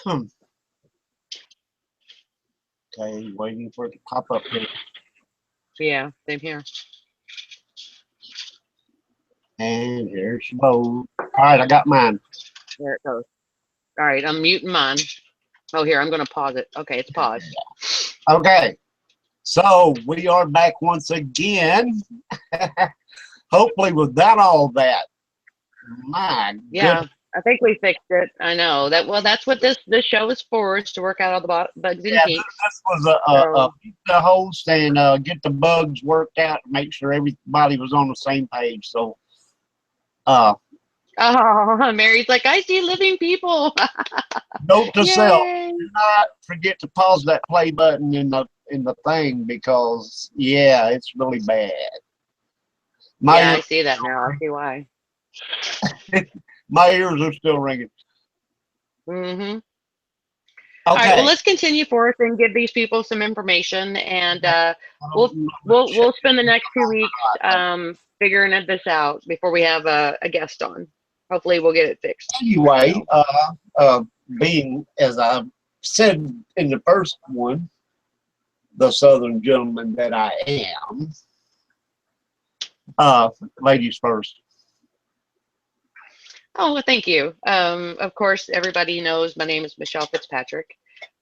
Okay, waiting for it to pop up here. Yeah, same here. And here she goes. All right, I got mine. There it goes. All right, I'm muting mine. Oh, here, I'm going to pause it. Okay, it's paused. Okay, so we are back once again. Hopefully, without all that. My Yeah, goodness. I think we fixed it. I know that. Well, that's what this show is for, is to work out all the bugs and Yeah, kinks. this was a So, pizza host and get the bugs worked out to make sure everybody was on the same page. So, uh, oh, Mary's like, I see living people. note to self: Yay! do not forget to pause that play button in the thing because yeah, it's really bad. My Yeah, I ears, see that now. I see why. my ears are still ringing. Mm-hmm. All right. Well, Okay. let's continue forth and give these people some information, and I we'll don't know we'll check we'll spend the next 2 weeks but figuring this out before we have a guest on. Hopefully, we'll get it fixed. anyway, So, being as I said in the first one, the Southern gentleman that I am. Ladies first. oh, well, thank you. Of course, everybody knows my name is Michelle Fitzpatrick.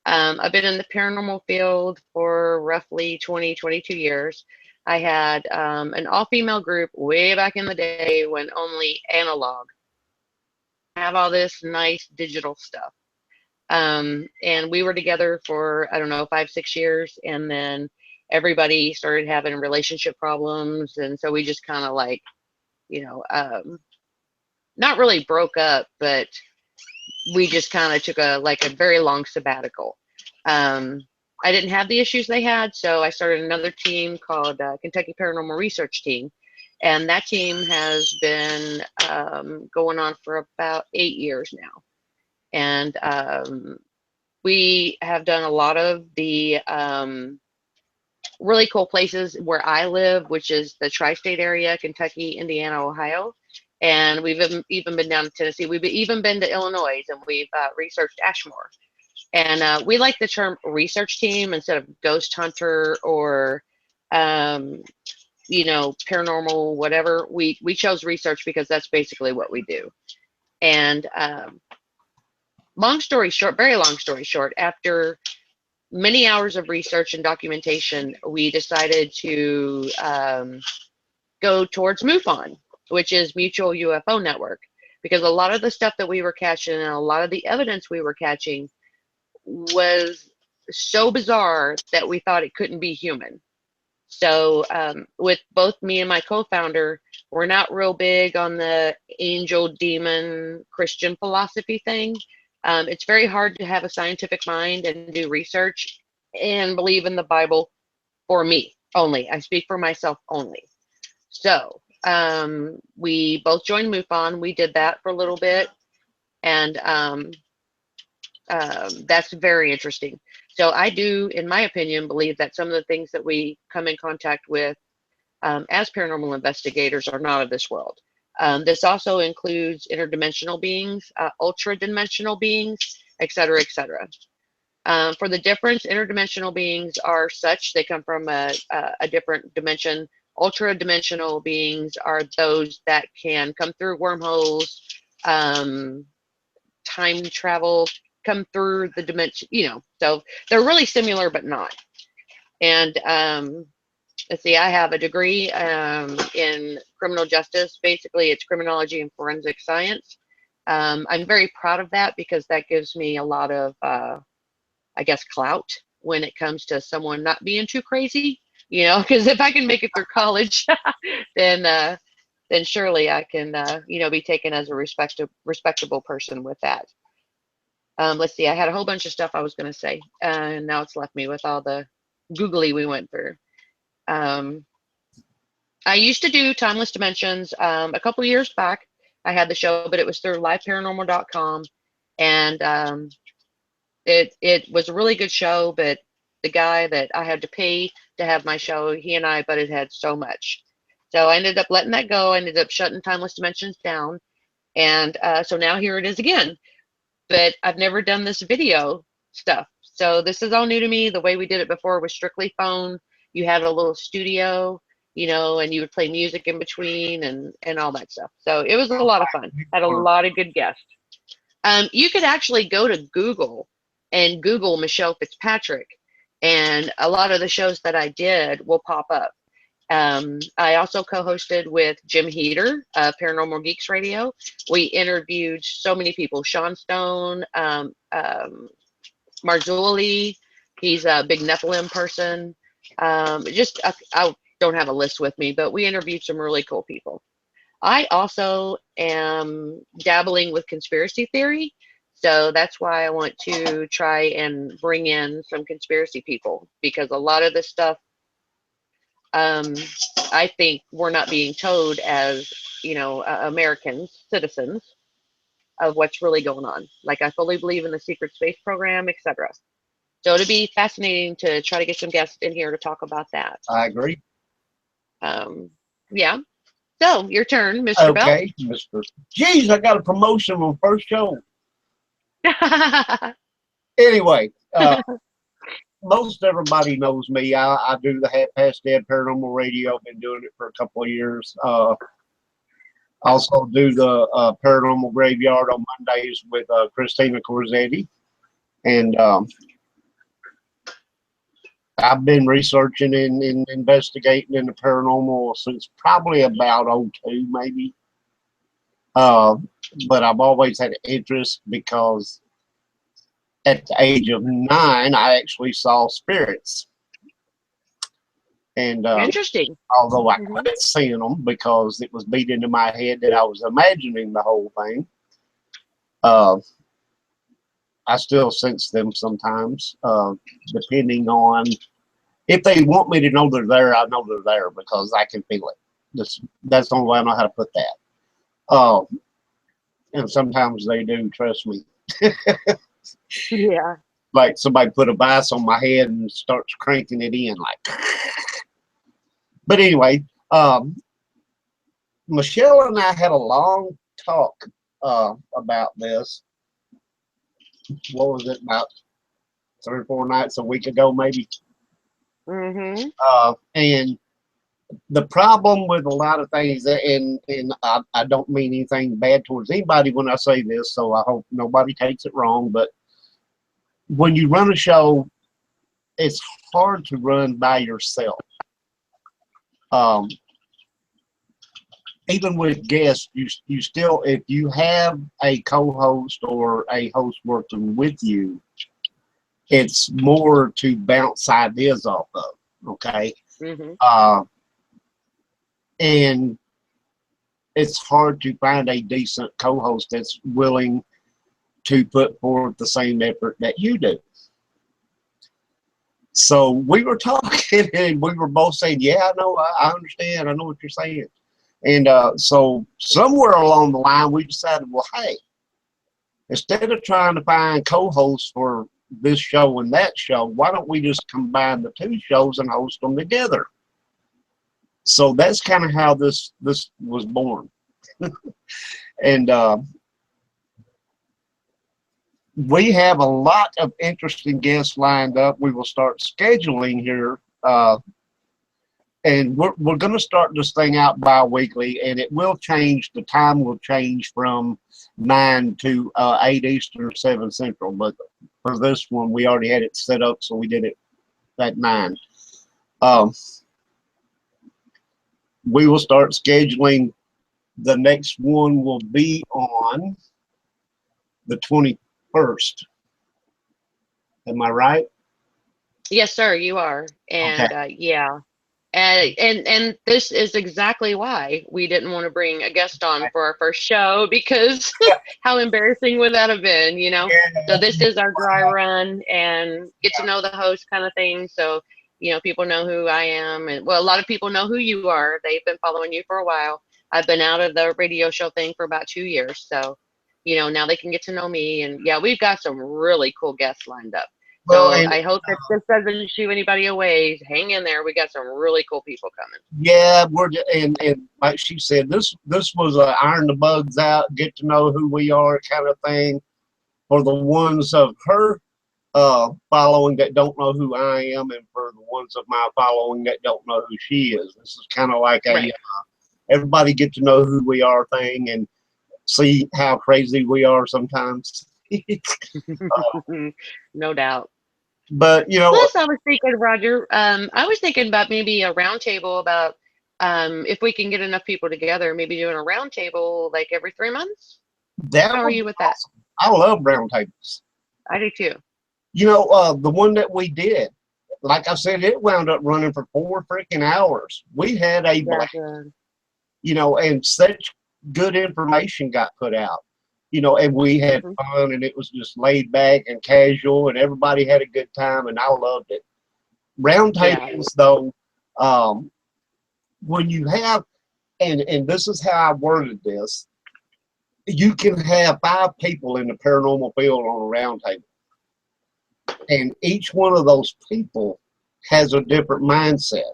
I've been in the paranormal field for roughly 20, 22 years. I had an all-female group way back in the day when only analog. Have all this nice digital stuff. And we were together for, I don't know, 5, 6 years. And then everybody started having relationship problems. And so we just kind of like, you know, not really broke up, but we just kind of took a very long sabbatical. Um, I didn't have the issues they had, so I started another team called Kentucky Paranormal Research Team, and that team has been going on for about 8 years now. And we have done a lot of the really cool places where I live, which is the tri-state area, Kentucky, Indiana, Ohio. And we've even been down to Tennessee. We've even been to Illinois, and we've researched Ashmore. And we like the term research team instead of ghost hunter or, um, paranormal, whatever. We chose research because that's basically what we do. And long story short, very long story short, after many hours of research and documentation, we decided to go towards MUFON, which is Mutual UFO Network, because a lot of the stuff that we were catching and a lot of the evidence we were catching was so bizarre that we thought it couldn't be human. So, with both me and my co-founder, we're not real big on the angel demon Christian philosophy thing. It's very hard to have a scientific mind and do research and believe in the Bible for me only. I speak for myself only. So, we both joined MUFON. We did that for a little bit, and that's very interesting. So I do, in my opinion, believe that some of the things that we come in contact with as paranormal investigators are not of this world. This also includes interdimensional beings, ultra dimensional beings, et cetera, et cetera. For the difference, interdimensional beings are such, they come from a different dimension. Ultra dimensional beings are those that can come through wormholes, um, time travel, come through the dimension, so they're really similar but not. And let's see, I have a degree in criminal justice. Basically, it's criminology and forensic science. I'm very proud of that because that gives me a lot of, I guess, clout when it comes to someone not being too crazy. Because if I can make it through college, then then surely I can, be taken as a respectable person with that. Let's see, I had a whole bunch of stuff I was going to say, and now it's left me with all the googly we went through. Um, I used to do Timeless Dimensions a couple of years back. I had the show, but it was through liveparanormal.com, and it was a really good show, but the guy that I had to pay to have my show, he and I butted heads so much. So I ended up letting that go. I ended up shutting Timeless Dimensions down. And so now here it is again. but I've never done this video stuff. So this is all new to me. The way we did it before was strictly phone. You had a little studio, and you would play music in between and all that stuff. So it was a lot of fun. Had a lot of good guests. You could actually go to Google and Google Michelle Fitzpatrick, and a lot of the shows that I did will pop up. I also co-hosted with Jim Heater, Paranormal Geeks Radio. We interviewed so many people. Sean Stone, Marzulli, he's a big Nephilim person. I don't have a list with me, but we interviewed some really cool people. I also am dabbling with conspiracy theory. So that's why I want to try and bring in some conspiracy people, because a lot of this stuff, I think we're not being told as, Americans, citizens, of what's really going on. Like, I fully believe in the secret space program, etc. So it'd be fascinating to try to get some guests in here to talk about that. I agree. Yeah. So your turn, Mr. Bell. Okay, Mr. Geez, I got a promotion on first show. Anyway, most everybody knows me. I do the Half Past Dead Paranormal Radio. I've been doing it for a couple of years. Also do the Paranormal Graveyard on Mondays with Christina Corsetti. And I've been researching and investigating in the paranormal since probably about 2002, maybe. But I've always had an interest because at the age of 9, I actually saw spirits. And interesting. Although I quit seeing them because it was beat into my head that I was imagining the whole thing, I still sense them sometimes, depending on if they want me to know they're there. I know they're there because I can feel it. That's the only way I know how to put that. And sometimes they do, trust me. Yeah. Like somebody put a vice on my head and starts cranking it in, like. But anyway, Michelle and I had a long talk about this. What was it, about 3 or 4 nights a week ago, maybe? Mm-hmm. And the problem with a lot of things, and I don't mean anything bad towards anybody when I say this, so I hope nobody takes it wrong, but when you run a show, it's hard to run by yourself. Even with guests, you still, if you have a co-host or a host working with you, it's more to bounce ideas off of, okay? Mm-hmm. And it's hard to find a decent co-host that's willing to put forth the same effort that you do. So we were talking and we were both saying, yeah, I know, I understand, I know what you're saying. And so somewhere along the line, we decided, well, hey, instead of trying to find co-hosts for this show and that show, why don't we just combine the 2 shows and host them together? So that's kind of how this was born. And we have a lot of interesting guests lined up. We will start scheduling here. And we're going to start this thing out bi-weekly, and it will change. The time will change from 9 to 8 Eastern, 7 Central. But for this one, we already had it set up, so we did it at 9. We will start scheduling. The next one will be on the 21st. Am I right? Yes, sir, you are. And Okay. yeah. And this is exactly why we didn't want to bring a guest on for our first show, because how embarrassing would that have been, So this is our dry run and get to know the host kind of thing. So, people know who I am. And well, a lot of people know who you are. They've been following you for a while. I've been out of the radio show thing for about 2 years. So, now they can get to know me. And yeah, we've got some really cool guests lined up. So I hope that this doesn't shoo anybody away. Hang in there. We got some really cool people coming. Yeah, and like she said, this was a iron the bugs out, get to know who we are kind of thing for the ones of her following that don't know who I am, and for the ones of my following that don't know who she is. This is kind of like a Right. everybody get to know who we are thing and see how crazy we are sometimes. No doubt. But you know, Plus, I was thinking, Roger, I was thinking about maybe a roundtable about if we can get enough people together, maybe doing a roundtable like every 3 months. that How are would you be with that? awesome. I love roundtables. I do too. You know, the one that we did, like I said, it wound up running for 4 freaking hours. We had a Yeah, blast, you know, and such good information got put out, you know, and we had good. fun, and it was just laid back and casual, and everybody had a good time, and I loved it. Yeah. Roundtables, though, um, when you have, and this is how I worded this, you can have 5 people in the paranormal field on a roundtable, and each one of those people has a different mindset.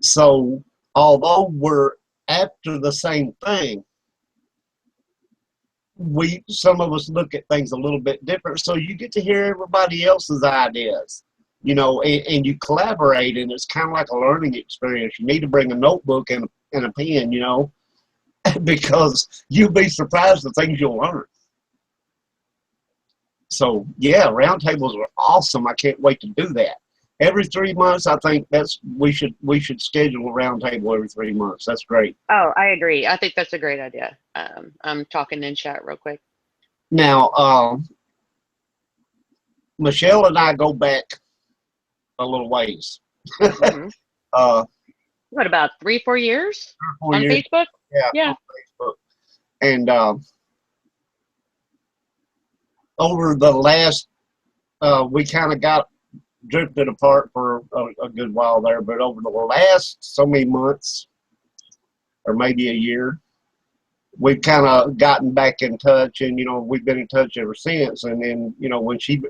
So, although we're after the same thing, we some of us look at things a little bit different. So you get to hear everybody else's ideas, you know, and you collaborate, and it's kind of like a learning experience. You need to bring a notebook and a pen, you know, because you'll be surprised the things you'll learn. So yeah, roundtables are awesome. I can't wait to do that. Every 3 months, I think we should schedule a roundtable every 3 months. That's great. Oh, I agree. I think that's a great idea. I'm talking in chat real quick. Now, Michelle and I go back a little ways. Hmm. uh, What about 3, 4 years 4 on years, Facebook? yeah, Yeah. on Facebook. And over the last, we kind of got drifted apart for a good while there, but over the last so many months, or maybe a year, we've kind of gotten back in touch, and you know, we've been in touch ever since. And then, you know, when she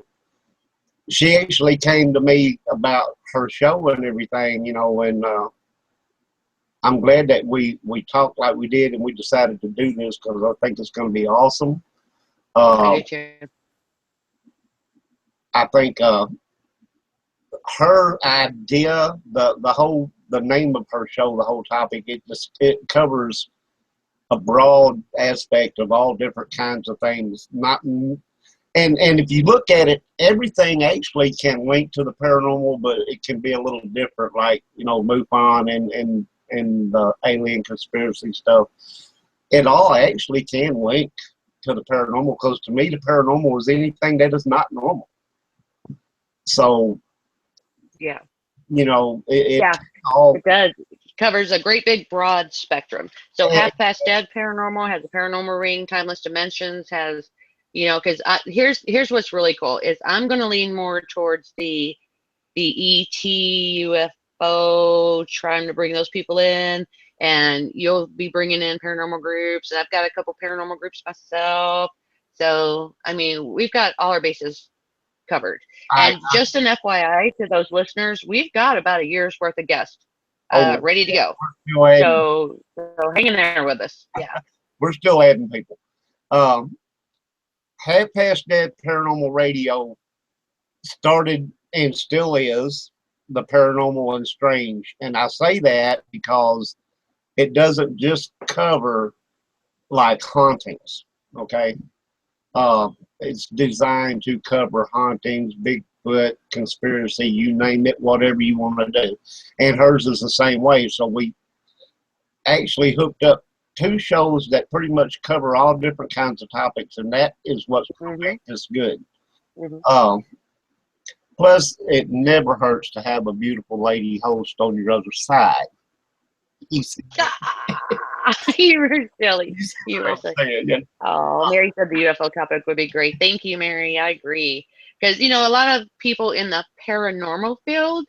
actually came to me about her show and everything, you know, and I'm glad that we talked like we did, and we decided to do this because I think it's going to be awesome. I Uh, do too. I think her idea, the name of her show, the whole topic, it covers a broad aspect of all different kinds of things. Not and if you look at it, everything actually can link to the paranormal, but it can be a little different. Like, you know, MUFON and the alien conspiracy stuff. It all actually can link to the paranormal, because to me, the paranormal is anything that is not normal. So, Yeah. you know, it Yeah, all. it does. It covers a great big broad spectrum. So eh, Half Past Dead Paranormal has a paranormal ring. Timeless Dimensions has, because here's what's really cool is I'm going to lean more towards the ET UFO, trying to bring those people in, and you'll be bringing in paranormal groups. And I've got a couple paranormal groups myself. So I mean, we've got all our bases covered. I And just an FYI to those listeners, we've got about a year's worth of guests oh, ready to go. still adding, So hang in there with us. Yeah. we're still adding people. Um, Half Past Dead Paranormal Radio started and still is the paranormal and strange, and I say that because it doesn't just cover like hauntings. Okay, it's designed to cover hauntings, Bigfoot, conspiracy, you name it, whatever you want to do. And hers is the same way. So we actually hooked up 2 shows that pretty much cover all different kinds of topics, and that is what's Hmm. this good. Hmm. Um, Plus, it never hurts to have a beautiful lady host on your other side. You see, You were silly. you see You what were I'm silly. saying? Yeah. Oh, Mary said the UFO topic would be great. Thank you, Mary. I agree. Because, a lot of people in the paranormal field,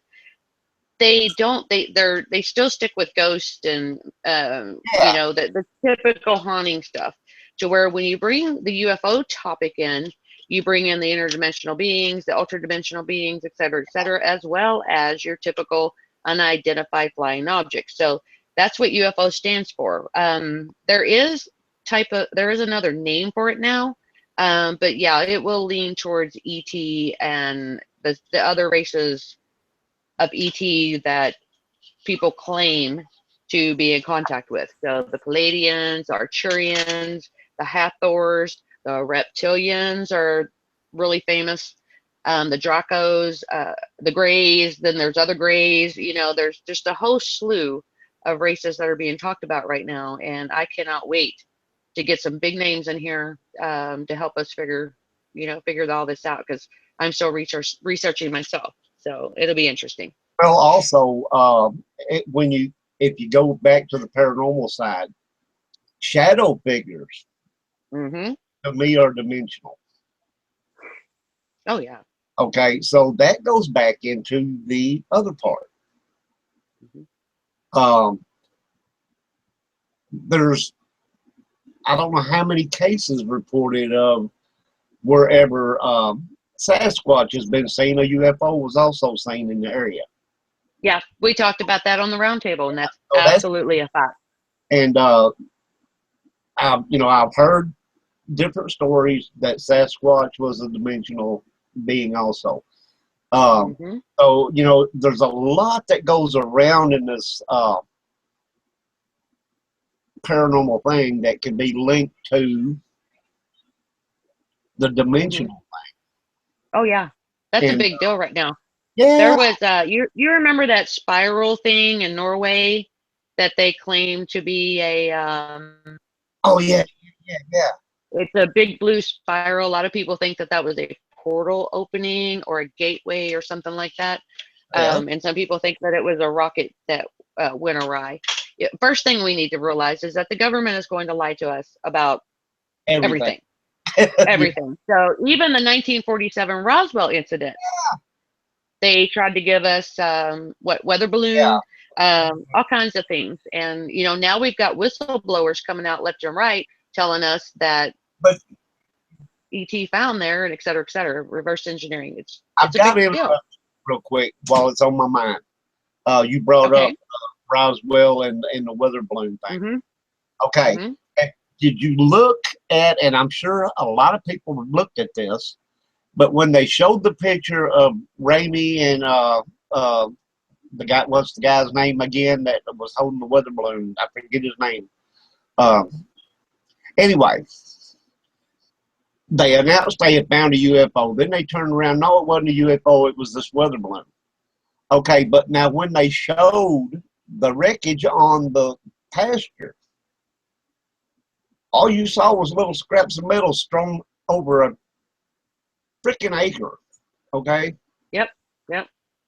they still stick with ghosts and Yeah. the typical haunting stuff, to where when you bring the UFO topic in, you bring in the interdimensional beings, the ultra-dimensional beings, et cetera, as well as your typical unidentified flying objects. So that's what UFO stands for. There is another name for it now, But yeah, it will lean towards ET and the other races of ET that people claim to be in contact with. So the Palladians, Arcturians, the Hathors, the Reptilians are really famous. The Dracos, the Greys, then there's other Greys. You know, there's just a whole slew of races that are being talked about right now. And I cannot wait to get some big names in here to help us figure all this out, because I'm still researching myself. So it'll be interesting. Well, also, if you go back to the paranormal side, shadow figures Mm-hmm. to me are dimensional. Oh yeah. Okay, so that goes back into the other part. Mm-hmm. There's, I don't know how many cases reported of wherever Sasquatch has been seen, a UFO was also seen in the area. Yeah, we talked about that on the roundtable, and that's So absolutely a fact. And I've heard different stories that Sasquatch was a dimensional being also. Mm-hmm. So, there's a lot that goes around in this paranormal thing that can be linked to the dimensional Oh yeah, that's a thing. And big deal right now. There yeah, was you remember that spiral thing in Norway that they claim to be a oh yeah, yeah. it's a big blue spiral. A lot of people think that that was a portal opening or a gateway or something like that. Yeah. And some people think that it was a rocket that went awry. First thing we need to realize is that the government is going to lie to us about Everything. everything. So even the 1947 Roswell incident, they tried to give us weather balloon, all kinds of things. And now we've got whistleblowers coming out left and right telling us that But ET found there, and et cetera, reverse engineering. It's I've a got to big deal. interrupt real quick while it's on my mind. You brought up Okay. Roswell and the weather balloon thing. Mm-hmm. Okay. Mm-hmm. Did you look at, and I'm sure a lot of people have looked at this, but when they showed the picture of Ramey and the guy, what's the guy's name again that was holding the weather balloon? I forget his name. Anyway, they announced they had found a UFO. Then they turned around, no, it wasn't a UFO, it was this weather balloon. Okay, but now when they showed the wreckage on the pasture, all you saw was little scraps of metal strewn over a freaking acre. Okay? Yep.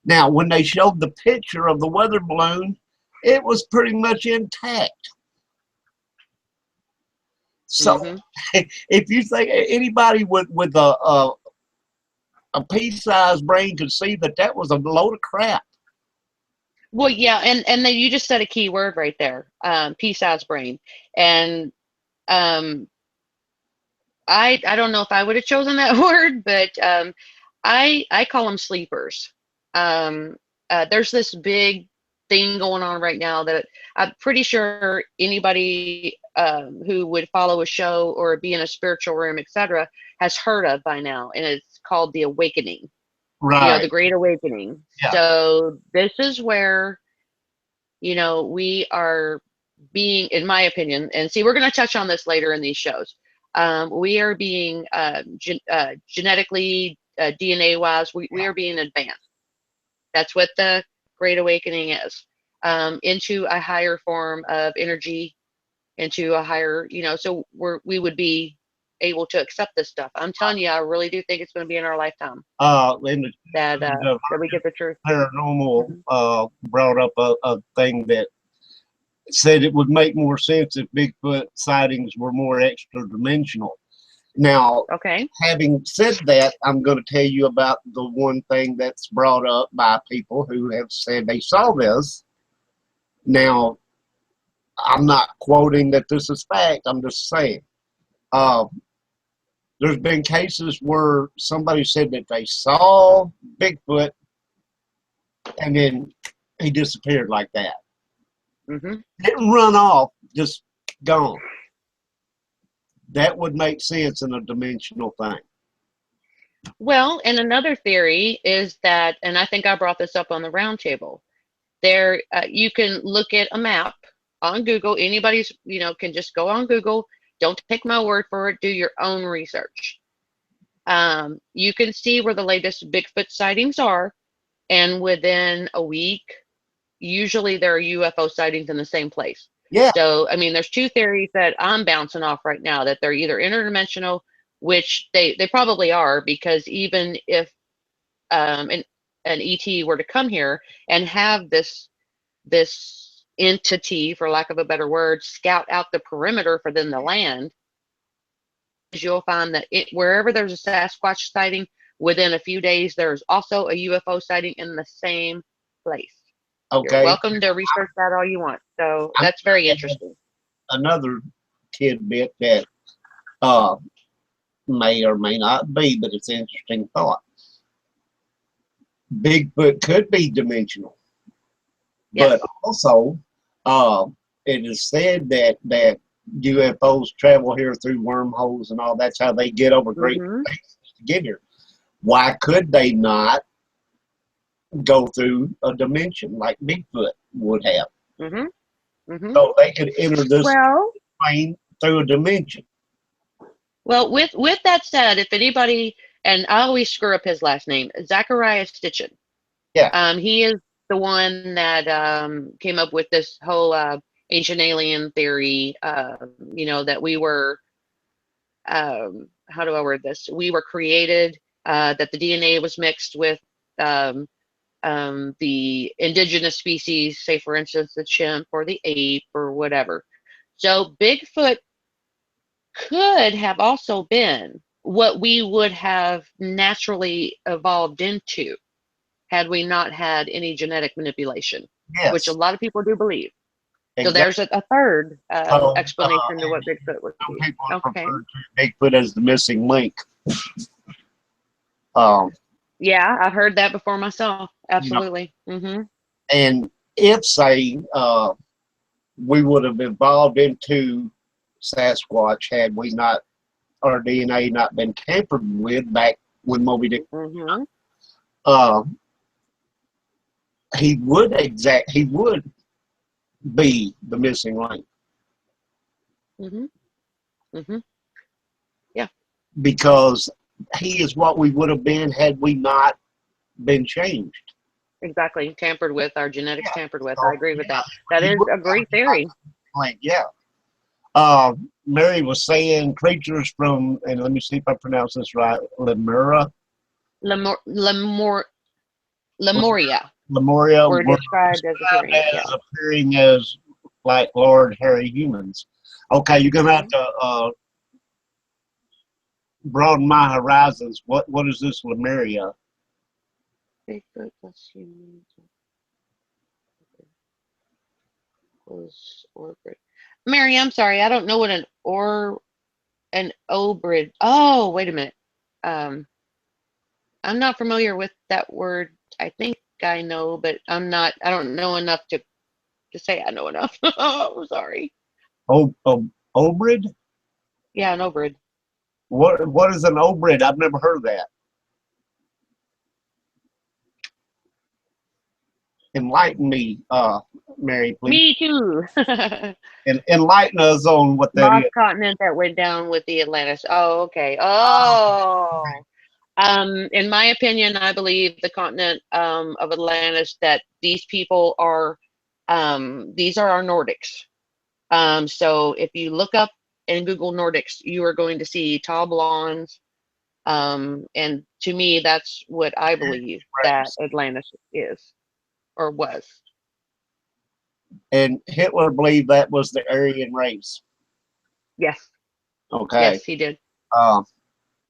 Now, when they showed the picture of the weather balloon, it was pretty much intact. So, if you think anybody with a pea-sized brain could see that was a load of crap. Well, yeah, and then you just said a key word right there, pea-sized brain, and I don't know if I would have chosen that word, but I call them sleepers. There's this big thing going on right now that I'm pretty sure anybody who would follow a show or be in a spiritual room, etc., has heard of by now, and it's called the Awakening. Right. The Great Awakening. Yeah. So this is where we are being, in my opinion, and see, we're going to touch on this later in these shows. We are being genetically, DNA wise, we are being advanced. That's what the Great Awakening is, into a higher form of energy, into a higher, so we would be able to accept this stuff. I'm telling you, I really do think it's going to be in our lifetime that we get the truth. Paranormal brought up a thing that said it would make more sense if Bigfoot sightings were more extra dimensional. Now, okay, having said that, I'm going to tell you about the one thing that's brought up by people who have said they saw this. Now, I'm not quoting that this is fact. I'm just saying. There's been cases where somebody said that they saw Bigfoot and then he disappeared like that. Didn't run off, just gone. that would make sense in a dimensional thing. Well, and another theory is that, and I think I brought this up on the roundtable. There, you can look at a map on Google. Anybody's, can just go on Google. Don't take my word for it. Do your own research. You can see where the latest Bigfoot sightings are, and within a week, usually there are UFO sightings in the same place. Yeah. So, I mean, there's two theories that I'm bouncing off right now, that they're either interdimensional, which they probably are, because even if an ET were to come here and have this entity, for lack of a better word, scout out the perimeter for them to land, you'll find that wherever there's a Sasquatch sighting, within a few days there's also a UFO sighting in the same place. Okay. You're welcome to research that all you want. So that's very interesting. Another tidbit that may or may not be, but it's an interesting thought. Bigfoot could be dimensional, Yes. but also it is said that UFOs travel here through wormholes and all. That's how they get over great distances to get here. Why could they not go through a dimension like Bigfoot would have? So they could enter this plane through a dimension. Well, with that said, if anybody, and I always screw up his last name, Zachariah Stitchin. Yeah. He is the one that came up with this whole ancient alien theory. That we were, how do I word this? We were created. That the DNA was mixed with the indigenous species, say for instance the chimp or the ape or whatever. So Bigfoot could have also been what we would have naturally evolved into had we not had any genetic manipulation, Yes. which a lot of people do believe. Exactly. So there's a third explanation to what Bigfoot would be. People refer to Bigfoot as the missing link. Yeah, I heard that before myself. Absolutely. And if, say, we would have evolved into Sasquatch had we not, our DNA not been tampered with back when Moby Dick, he would be the missing link. Yeah. Because he is what we would have been had we not been changed. Exactly. Tampered with, our genetics tampered with. I agree with that. That is a great theory. Yeah. Mary was saying creatures from, and let me see if I pronounce this right, Lemuria. Lemuria Were described as appearing as like Lord Hairy humans. Okay, you're gonna have to broaden my horizons. What is this Lemuria? Bigfoot plus humans was orbit. Mary, I'm sorry, I don't know what an obrid. Oh, wait a minute. I'm not familiar with that word. I think I know, but I don't know enough to say I know enough. Oh, sorry. Obrid? Yeah, an obrid. What is an obrid? I've never heard of that. Enlighten me, Mary, please. Me too. And enlighten us on what that Lost is. continent that went down with the Atlantis. Oh, okay. Oh. In my opinion, I believe the continent of Atlantis, that these people are, these are our Nordics. So if you look up and Google Nordics, you are going to see tall blondes. And to me, that's what I believe that Atlantis is or was. And Hitler believed that was the Aryan race. Yes. Okay. Yes, he did.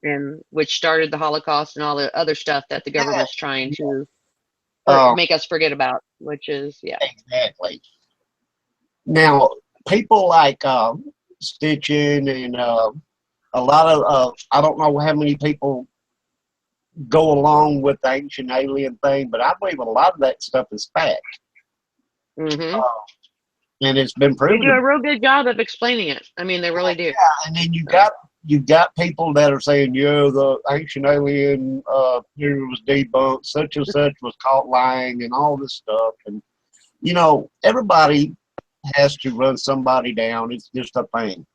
And which started the Holocaust and all the other stuff that the government's trying to make us forget about, which is, Exactly. Now, people like Stitchin and a lot of, I don't know how many people go along with the ancient alien thing, but I believe a lot of that stuff is fact. and it's been They proven do to a real good job of explaining it. I mean, they really do. and then you've got people that are saying, yeah, the ancient alien theory was debunked, such and such was caught lying, and all this stuff. And everybody has to run somebody down. It's just a thing,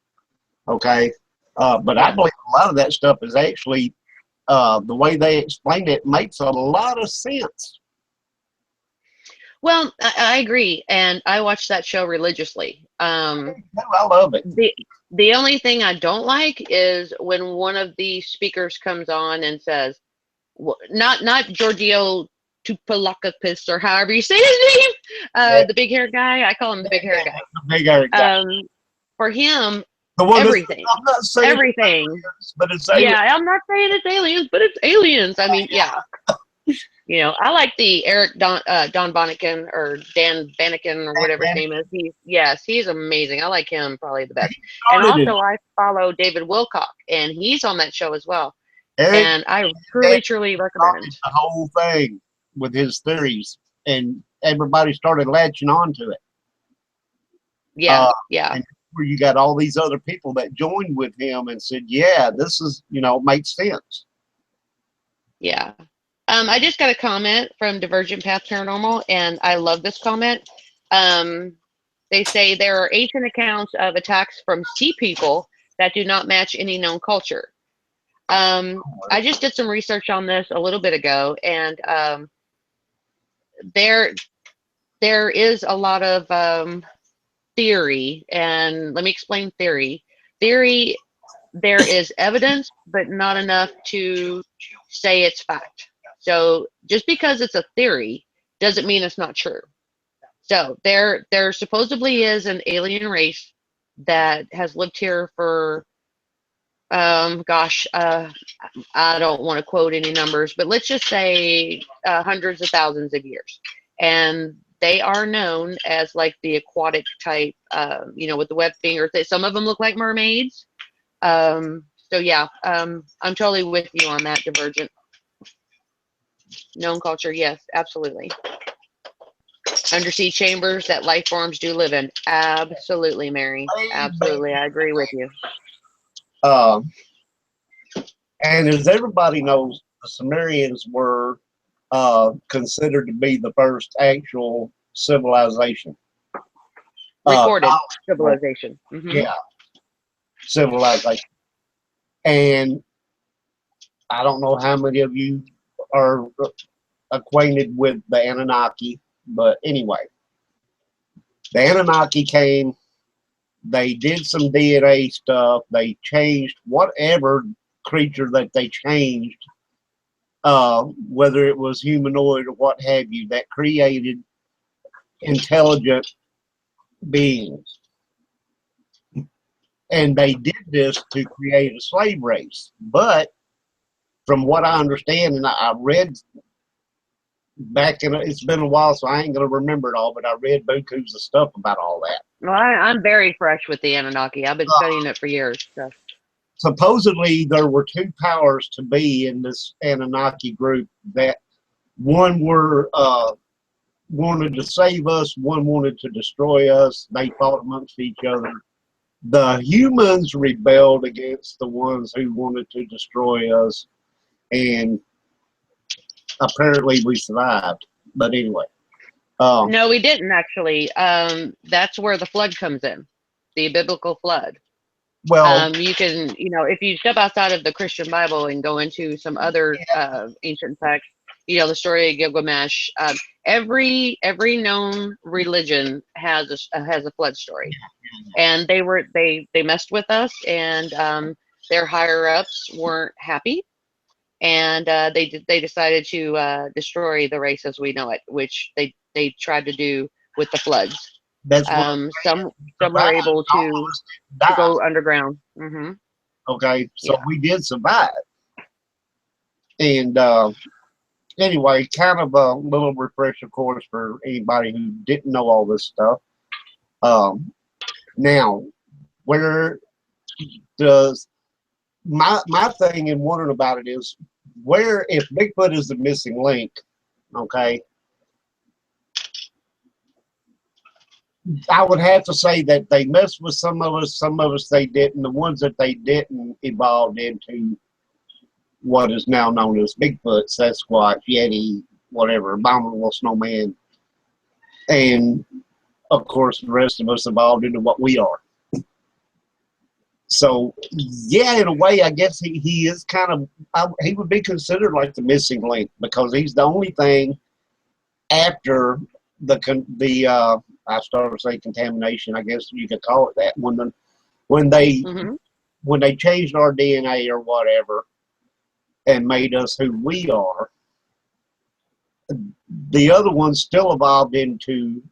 okay? But I Yeah. believe a lot of that stuff is actually the way they explain it makes a lot of sense. Well, I agree, and I watch that show religiously. I love it. The only thing I don't like is when one of the speakers comes on and says, not Giorgio Tupalakopoulos or however you say his name, Yeah. the big hair guy. I call him the big hair guy. The big hair guy. For him, The one everything, I'm not saying everything. aliens, but it's aliens. Yeah, I'm not saying it's aliens, but it's aliens. I mean, yeah. I like the Eric Don Bonican or Dan Banniken or whatever his name is. He's amazing. I like him probably the best. And also, I follow David Wilcock, and he's on that show as well. Eric, and I truly recommend the whole thing with his theories, and everybody started latching on to it. Yeah, and where you got all these other people that joined with him and said, "Yeah, this is makes sense." Yeah. I just got a comment from Divergent Path Paranormal, and I love this comment. They say there are ancient accounts of attacks from sea people that do not match any known culture. I just did some research on this a little bit ago, and there is a lot of theory, and let me explain theory. Theory, there is evidence, but not enough to say it's fact. So just because it's a theory doesn't mean it's not true. So there supposedly is an alien race that has lived here for I don't want to quote any numbers, but let's just say hundreds of thousands of years. And they are known as like the aquatic type, with the web fingers. Some of them look like mermaids. So yeah, I'm totally with you on that, Divergent. Known culture, yes, absolutely. Undersea chambers that life forms do live in. Absolutely, Mary. Absolutely, I agree with you. And as everybody knows, the Sumerians were considered to be the first actual civilization. Recorded civilization. Mm-hmm. Yeah, civilization. And I don't know how many of you are acquainted with the Anunnaki, but anyway, the Anunnaki came, they did some DNA stuff, they changed whatever creature that they changed, whether it was humanoid or what have you, that created intelligent beings. And they did this to create a slave race. But from what I understand, and I read back in, it's been a while, so I ain't going to remember it all, but I read bukus of stuff about all that. Well, I'm very fresh with the Anunnaki. I've been studying it for years. So. Supposedly, there were two powers to be in this Anunnaki group. That one wanted to save us, one wanted to destroy us. They fought amongst each other. The humans rebelled against the ones who wanted to destroy us, and apparently we survived. But anyway. No, we didn't actually. That's where the flood comes in, the biblical flood. Well, you can, if you step outside of the Christian Bible and go into some other ancient texts, the story of Gilgamesh. Every known religion has a flood story, and they messed with us, and their higher ups weren't happy, and they decided to destroy the race as we know it, which they tried to do with the floods. That's some were able to go underground. Mm-hmm. Okay, so we did survive. And anyway, kind of a little refresher course for anybody who didn't know all this stuff. Now, where does my thing in wondering about it is, where, if Bigfoot is the missing link, okay, I would have to say that they messed with some of us they didn't. The ones that they didn't evolved into what is now known as Bigfoot, Sasquatch, Yeti, whatever, abominable snowman. And of course, the rest of us evolved into what we are. So, yeah, in a way, I guess he is kind of, he would be considered like the missing link because he's the only thing after I started to say contamination, I guess you could call it that, when they changed our DNA or whatever and made us who we are, the other ones still evolved into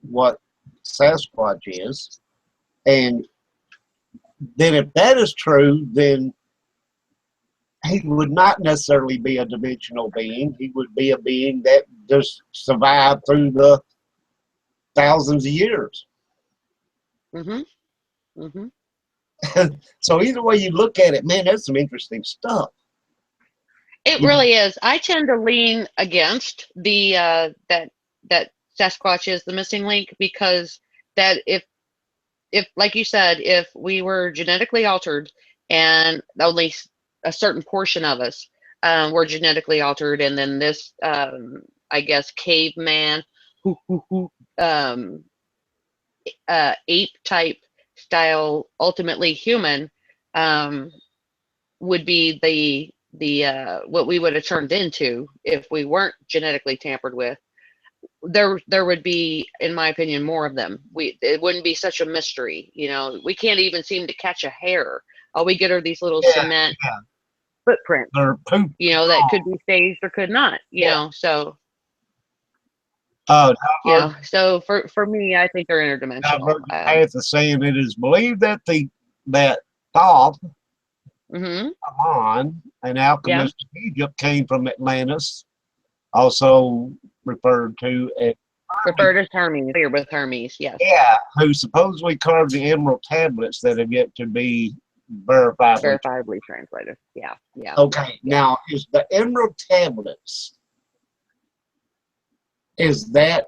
what Sasquatch is. And then if that is true, then he would not necessarily be a dimensional being. He would be a being that just survived through the thousands of years. So either way you look at it, man, that's some interesting stuff. It really is. I tend to lean against the that Sasquatch is the missing link, because that if like you said, if we were genetically altered and only a certain portion of us were genetically altered, and then this I guess caveman ape type style ultimately human would be the what we would have turned into if we weren't genetically tampered with. There would be, in my opinion, more of them. It wouldn't be such a mystery. We can't even seem to catch a hair. All we get are these little cement footprints, that could be staged or could not, so so for me, I think they're interdimensional. Path is saying it is believed that that Thoth, Amon, an alchemist of Egypt, came from Atlantis, also referred to as Hermes, here with Hermes, yes. Yeah, who supposedly carved the emerald tablets that have yet to be verifiably translated. Yeah. Okay, now is the emerald tablets, is that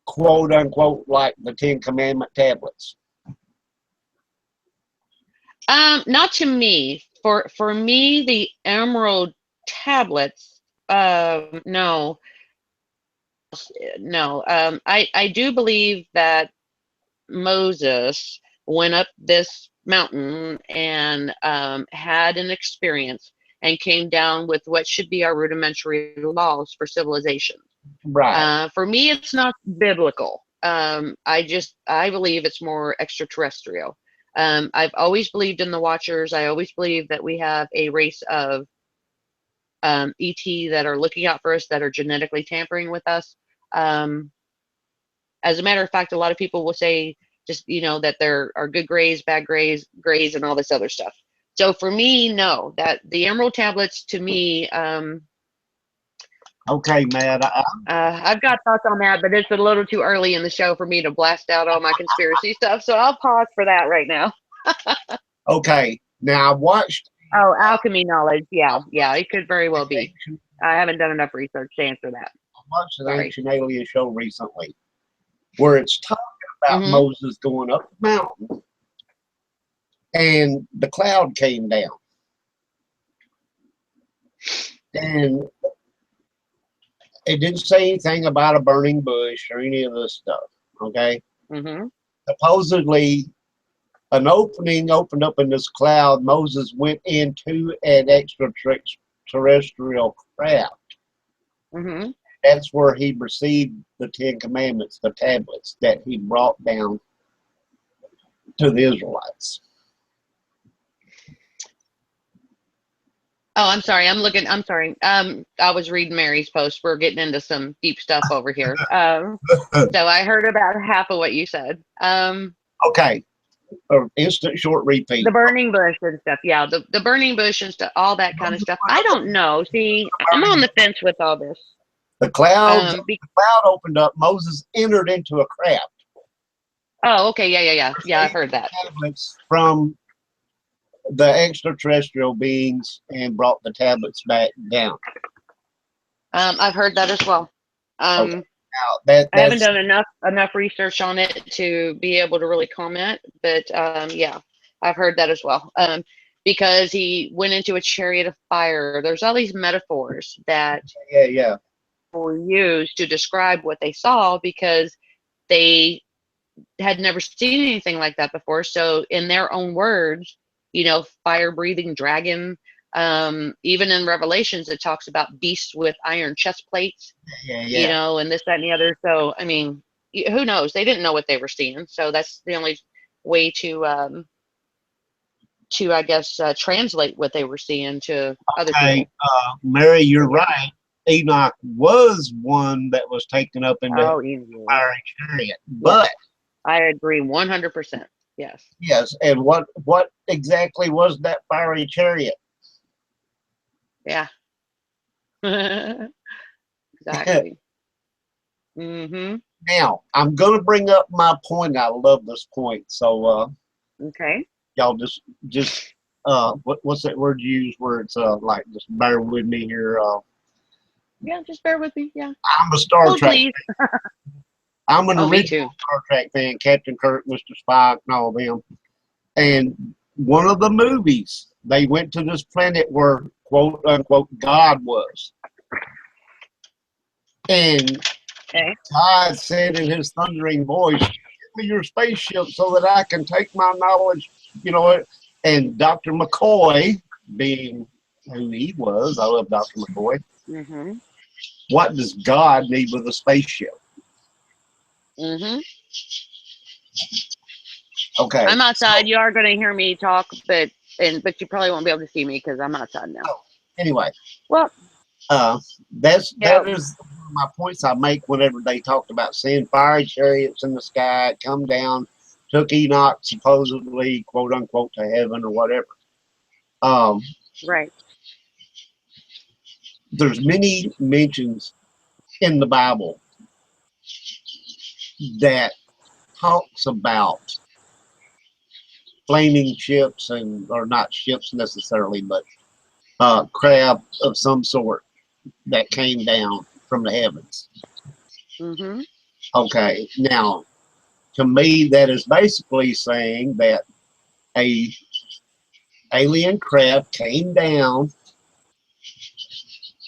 quote unquote like the Ten Commandment tablets? Not to me. For me, the emerald tablets, no. I do believe that Moses went up this mountain and had an experience and came down with what should be our rudimentary laws for civilization. Right. For me, it's not biblical. I believe it's more extraterrestrial. I've always believed in the Watchers. I always believe that we have a race of ET that are looking out for us, that are genetically tampering with us. As a matter of fact, a lot of people will say just, that there are good grays, bad grays, and all this other stuff. So for me, no, that the emerald tablets to me, okay, Matt. I've got thoughts on that, but it's a little too early in the show for me to blast out all my conspiracy stuff. So I'll pause for that right now. Okay. Now I watched. Oh, alchemy knowledge. Yeah. It could very well be. I haven't done enough research to answer that. I watched an Ancient Alien show recently where it's talking about Moses going up the mountain and the cloud came down. And it didn't say anything about a burning bush or any of this stuff, okay? Supposedly, an opening opened up in this cloud. Moses went into an extraterrestrial craft. That's where he received the Ten Commandments, the tablets that he brought down to the Israelites. Oh, I'm sorry. I'm sorry. I was reading Mary's post. We're getting into some deep stuff over here. So I heard about half of what you said. Okay. Instant short repeat. The burning bush and stuff. Yeah, the burning bush and stuff, all that kind of stuff. I don't know. See, I'm on the fence with all this. The cloud opened up. Moses entered into a craft. Oh, okay. Yeah. I've heard that. Tablets from the extraterrestrial beings and brought the tablets back down. I've heard that as well. Okay. I haven't That's done enough research on it to be able to really comment, but yeah, I've heard that as well. Because he went into a chariot of fire. There's all these metaphors that yeah. were used to describe what they saw because they had never seen anything like that before. So in their own words, fire breathing dragon. Even in Revelations, it talks about beasts with iron chest plates, Yeah. and this, that, and the other. So, I mean, who knows? They didn't know what they were seeing. So that's the only way to I guess, translate what they were seeing to other Okay, people. Mary, you're Yeah. right. Enoch was one that was taken up into the Oh, easy. fiery chariot. Yes, But I agree 100%. Yes. yes, and what exactly was that fiery chariot? Yeah. Exactly. Mm-hmm. Now, I'm gonna bring up my point. I love this point. So Okay. y'all just what's that word you use where it's like just bear with me here. Yeah, just bear with me. Yeah. I'm a Star Oh, Trek. please. I'm an Oh, me original too. Star Trek fan, Captain Kirk, Mr. Spock, and all of them. And one of the movies, they went to this planet where quote unquote God was. And Okay. God said in his thundering voice, "Give me your spaceship so that I can take my knowledge," you know. And Dr. McCoy, being who he was, I love Dr. McCoy. Mm-hmm. What does God need with a spaceship? Mm-hmm. Okay. I'm outside. So You are going to hear me talk, but you probably won't be able to see me because I'm outside now. anyway, Well, that yeah. is one of my points I make whenever they talked about seeing fiery chariots in the sky come down, took Enoch supposedly quote unquote to heaven or whatever. Um, Right. there's many mentions in the Bible that talks about flaming ships and or not ships necessarily, but craft of some sort that came down from the heavens. Mm-hmm. Okay, now to me that is basically saying that a alien craft came down,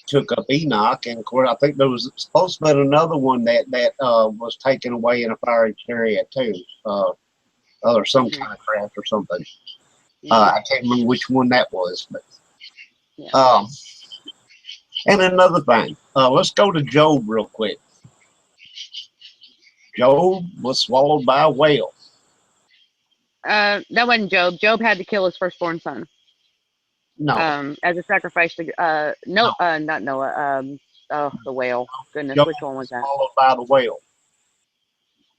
took up Enoch, and of course I think there was supposed to be another one that was taken away in a fiery chariot too, or some Mm-hmm. kind of craft or something. Mm-hmm. I can't remember which one that was, but Yeah. and another thing, let's go to Job real quick. Job was swallowed by a whale. That wasn't Job. Job had to kill his firstborn son. No, As a sacrifice to no, no, not Noah. Oh, the whale. Goodness, Job which one was was that? swallowed by the whale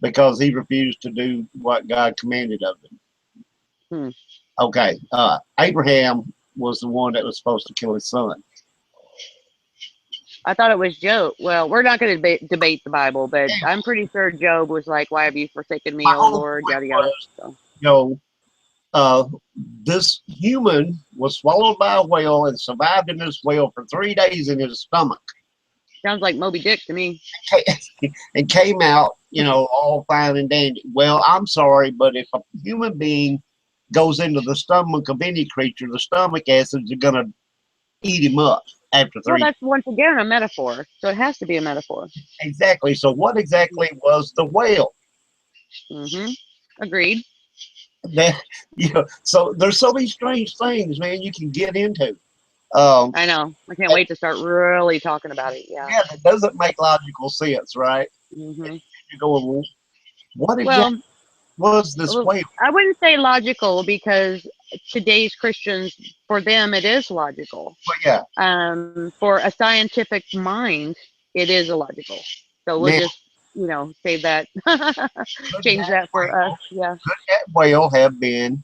because he refused to do what God commanded of him. Hmm. Okay, Abraham was the one that was supposed to kill his son. I thought it was Job. Well, we're not going to debate the Bible, but Anyway, I'm pretty sure Job was like, "Why have you forsaken my me, O whole Lord?" point Yada yada. was, So you know, uh, this human was swallowed by a whale and survived in this whale for 3 days in his stomach sounds like Moby Dick to me. and came out, all fine and dandy. Well, I'm sorry, but if a human being goes into the stomach of any creature, the stomach acids are going to eat him up after Well, 3 days. that's once again a metaphor, so it has to be a metaphor. Exactly. So, what exactly was the whale? Mm-hmm. Agreed. That so there's so many strange things, man, you can get into. Um, I know. I can't wait to start really talking about it. Yeah. yeah, that doesn't make logical sense, right? Mm-hmm. You go, well, what exactly Well, was this whale? I wouldn't say logical because today's Christians, for them, it is logical. But yeah, For a scientific mind, it is illogical. So we'll now just, save that, could change that for us. Yeah. that whale have been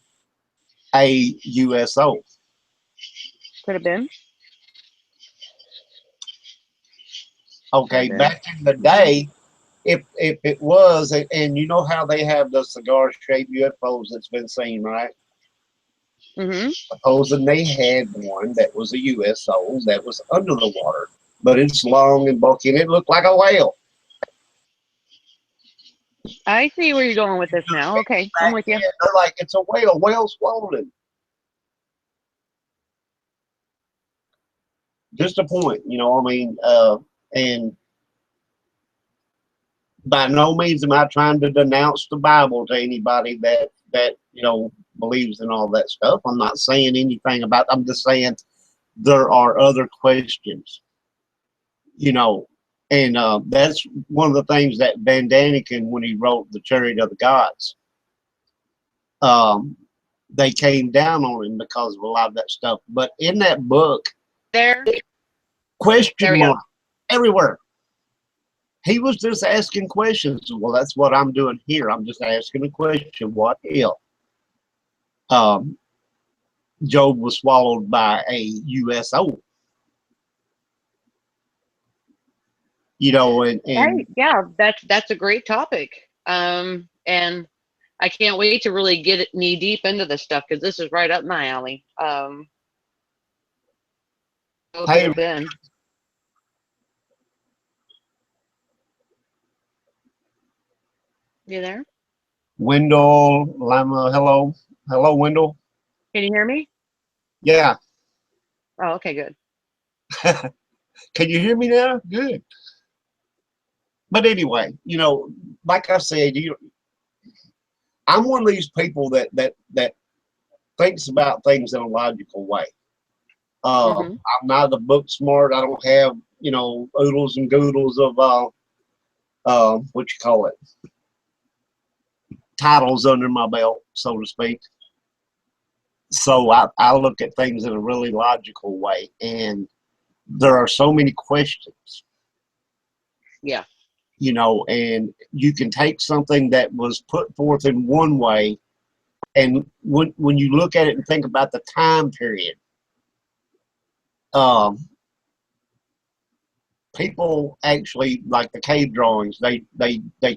a USO? Could have been. Could have Okay, been. back in the Mm-hmm. day, if it was, and you know how they have the cigar-shaped UFOs that's been seen, right? Mm-hmm. Supposing they had one that was a USO that was under the water, but it's long and bulky and it looked like a whale. I see where you're going with this now. Okay, I'm with you. They're like, it's a whale. Whale swallowed him. Just a point, you know what I mean? And by no means am I trying to denounce the Bible to anybody that believes in all that stuff. I'm not saying anything about. I'm just saying there are other questions, you know, and that's one of the things that Van Daniken, when he wrote The Chariot of the Gods, they came down on him because of a lot of that stuff. But in that book, There question we go. mark everywhere. He was just asking questions. Well, that's what I'm doing here. I'm just asking a question. What if Job was swallowed by a USO? You know, and Right. Yeah, that's a great topic. And I can't wait to really get it knee deep into this stuff because this is right up my alley. hey, Ben. You there? Wendell Lama, hello. Hello, Wendell. Can you hear me? Yeah. Oh, okay, good. Can you hear me now? Good. But anyway, you know, like I said, I'm one of these people that thinks about things in a logical way. Hmm. I'm not a book smart. I don't have, oodles and goodles of what you call it, titles under my belt, so to speak. So I look at things in a really logical way, and there are so many questions, Yeah. and you can take something that was put forth in one way, and when you look at it and think about the time period, um, people actually like the cave drawings. They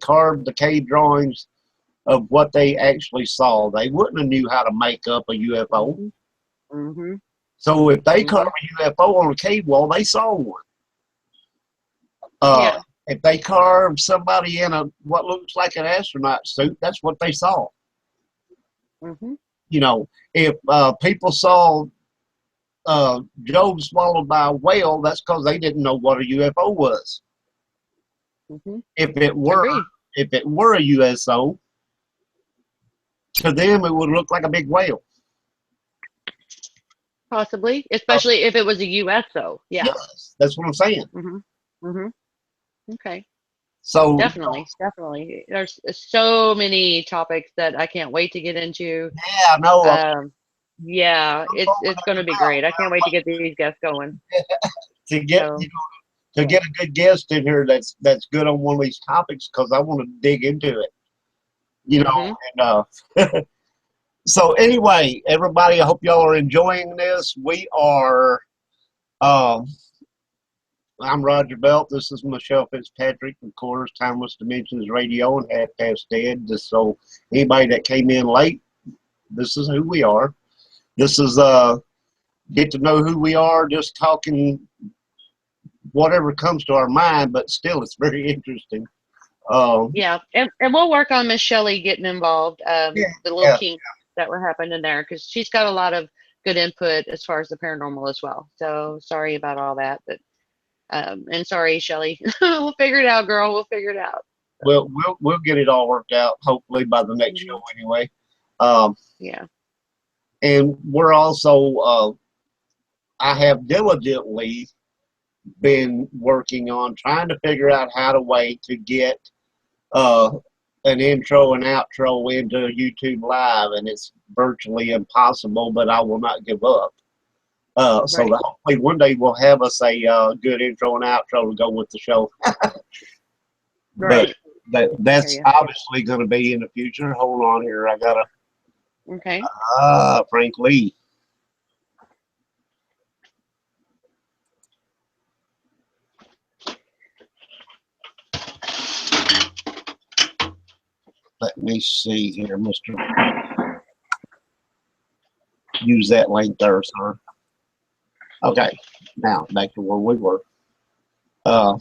carved the cave drawings of what they actually saw. They wouldn't have knew how to make up a UFO. Hmm. So if they Hmm. carved a UFO on a cave wall, they saw one. Yeah. If they carved somebody in a what looks like an astronaut suit, that's what they saw. Hmm. If people saw Job swallowed by a whale, that's because they didn't know what a UFO was. Hmm. If it were, Agreed. if it were a USO, to them it would look like a big whale. Possibly, Uh, especially if it was a USO. Yeah. yes, that's what I'm saying. Hmm. Hmm. Okay. So Definitely, definitely. There's so many topics that I can't wait to get into. yeah, I know. Um, yeah, it's going to be great. I can't wait to get these guests going. To get So, to yeah. get a good guest in here that's good on one of these topics because I want to dig into it. Hmm. And so anyway, everybody, I hope y'all are enjoying this. We are. Um, I'm Roger Belt. This is Michelle Fitzpatrick, of course, Timeless Dimensions Radio and Half Past Dead. Just so anybody that came in late, this is who we are. This is get to know who we are, just talking whatever comes to our mind, but still it's very interesting. Um, Yeah, and we'll work on Miss Shelley getting involved. yeah, The little yeah. kinks that were happening there because she's got a lot of good input as far as the paranormal as well. So sorry about all that, but and sorry, Shelley. We'll figure it out, girl. We'll figure it out. So, We'll get it all worked out hopefully by the next mhm. show anyway. Um, Yeah. and we're also I have diligently been working on trying to figure out how to way to get uh, an intro and outro into YouTube Live, and it's virtually impossible. But I will not give up. So Right. that hopefully one day we'll have us a good intro and outro to go with the show. But Right. I hear that's you. obviously going to be in the future. Hold on here, I gotta Okay. Frank Lee. Let me see here, Mister. Use that link there, sir. Okay, now back to where we were. Uh,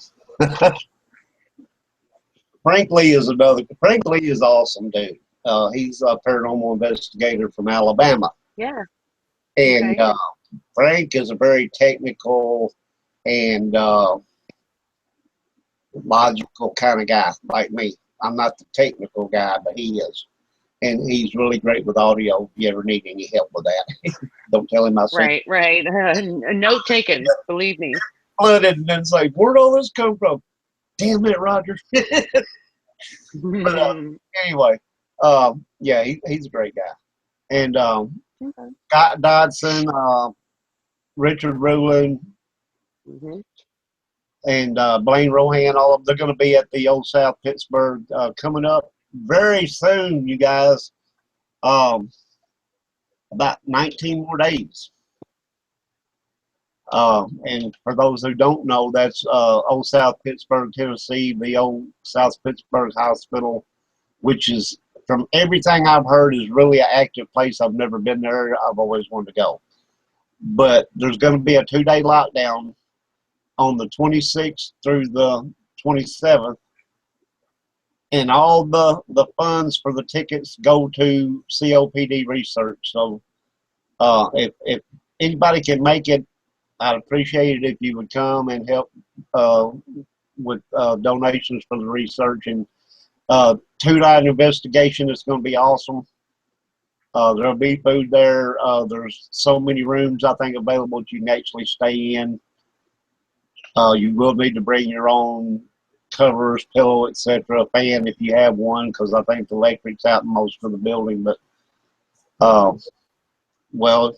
Frank Lee is another. Frank Lee is awesome, dude. He's a paranormal investigator from Alabama, Yeah. and Okay. Frank is a very technical and logical kind of guy, like me. I'm not the technical guy, but he is, and he's really great with audio. If you ever need any help with that, don't tell him I said. Right. Right. Note taken. Believe me. Flooded and then say, "Where'd all this come from?" Damn it, Roger. But anyway, yeah, he's a great guy. And Okay. Scott Dodson, Richard Rowland, Hmm. and Blaine Rohan, all of them, they're going to be at the Old South Pittsburgh coming up very soon, you guys. About 19 more days. And for those who don't know, that's Old South Pittsburgh, Tennessee, the Old South Pittsburgh Hospital, which is, from everything I've heard, is really an active place. I've never been there. I've always wanted to go. But there's going to be a 2-day lockdown on the 26th through the 27th. And all the funds for the tickets go to COPD research. So if anybody can make it, I'd appreciate it if you would come and help with donations for the research. And 2-night investigation is going to be awesome. There'll be food there. There's so many rooms, I think, available that you can actually stay in. You will need to bring your own covers, pillow, etc., fan if you have one, because I think the electric's out in most of the building. But, well,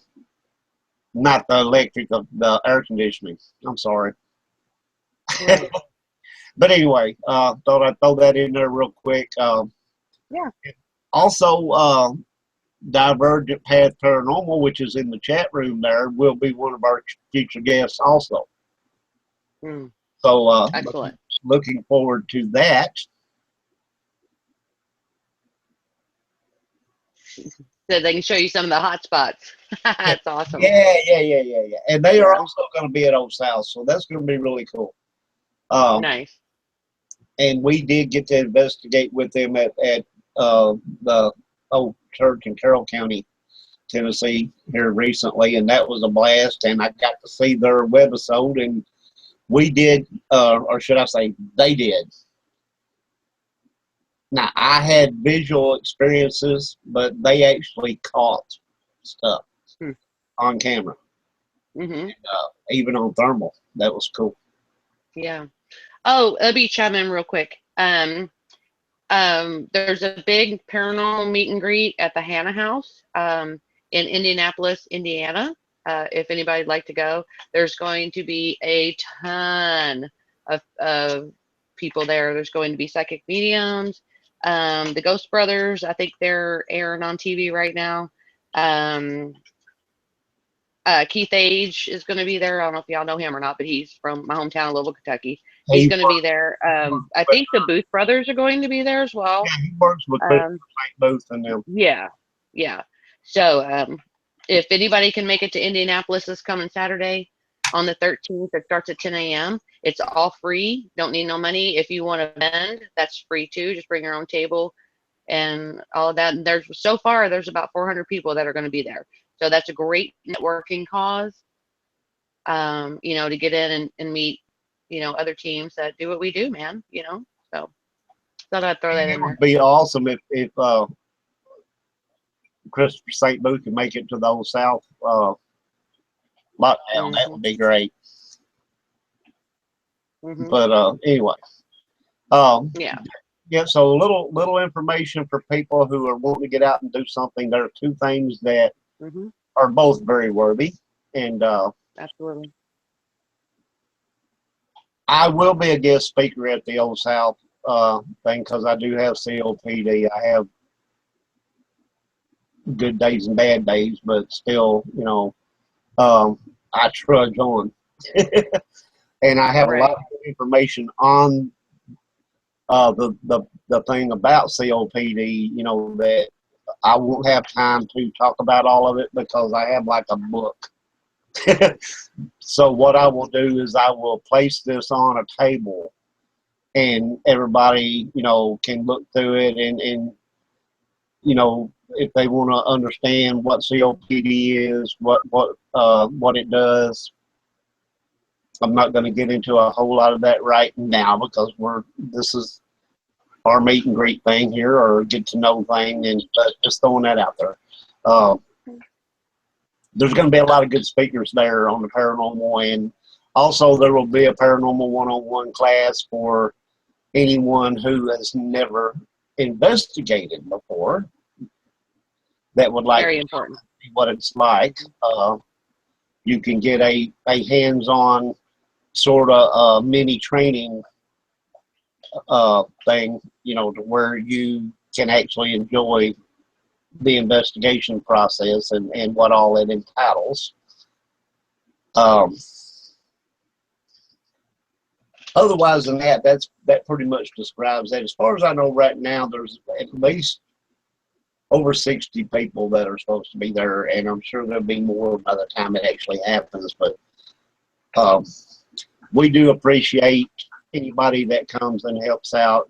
not the electric, the air conditioning. I'm sorry. Right. But anyway, thought I'd throw that in there real quick. Yeah. Also, Divergent Path Paranormal, which is in the chat room there, will be one of our future guests also. Mm, So excellent. looking forward to that. So they can show you some of the hot spots. That's awesome. Yeah. And they are Yeah. also going to be at Old South, so that's going to be really cool. Nice. And we did get to investigate with them at the old church in Carroll County, Tennessee, here recently, and that was a blast. And I got to see their webisode, and we did, or should I say, they did. Now, I had visual experiences, but they actually caught stuff on camera, Mm-hmm. even on thermal. That was cool. Yeah. Oh, let me chime in real quick. There's a big paranormal meet and greet at the Hannah House in Indianapolis, Indiana. If anybody'd like to go, there's going to be a ton of people there. There's going to be psychic mediums. The Ghost Brothers, I think they're airing on TV right now. Keith Age is going to be there. I don't know if y'all know him or not, but he's from my hometown, Louisville, Kentucky. He's going to be there. I think the Booth Brothers are going to be there as well. Yeah, he works with Booth and them. Yeah. So if anybody can make it to Indianapolis this coming Saturday on the 13th, it starts at 10 a.m. It's all free. Don't need no money. If you want to vend, that's free too. Just bring your own table and all of that. And there's about 400 people that are going to be there. So that's a great networking cause, to get in and meet, other teams that do what we do, man, so thought I'd throw that in there. It would be awesome if Christopher St. Booth could make it to the Old South lockdown. Mm-hmm. That would be great. Mm-hmm. But anyway, yeah. So a little information for people who are wanting to get out and do something. There are two things that are both very worthy, and absolutely. I will be a guest speaker at the Old South thing because I do have COPD. I have good days and bad days, but still, I trudge on. And I have a lot of information on the thing about COPD, that I won't have time to talk about all of it because I have like a book. So what I will do is I will place this on a table and everybody, can look through it and if they want to understand what COPD is, what it does. I'm not going to get into a whole lot of that right now because this is our meet and greet thing here, or get to know thing, and just throwing that out there. There's going to be a lot of good speakers there on the paranormal, and also there will be a paranormal one-on-one class for anyone who has never investigated before that would like Very to important. see what it's like. You can get a hands-on sort of mini training thing, to where you can actually enjoy the investigation process and what all it entitles. Otherwise than that, that pretty much describes that. As far as I know right now, there's at least over 60 people that are supposed to be there, and I'm sure there'll be more by the time it actually happens. But we do appreciate anybody that comes and helps out,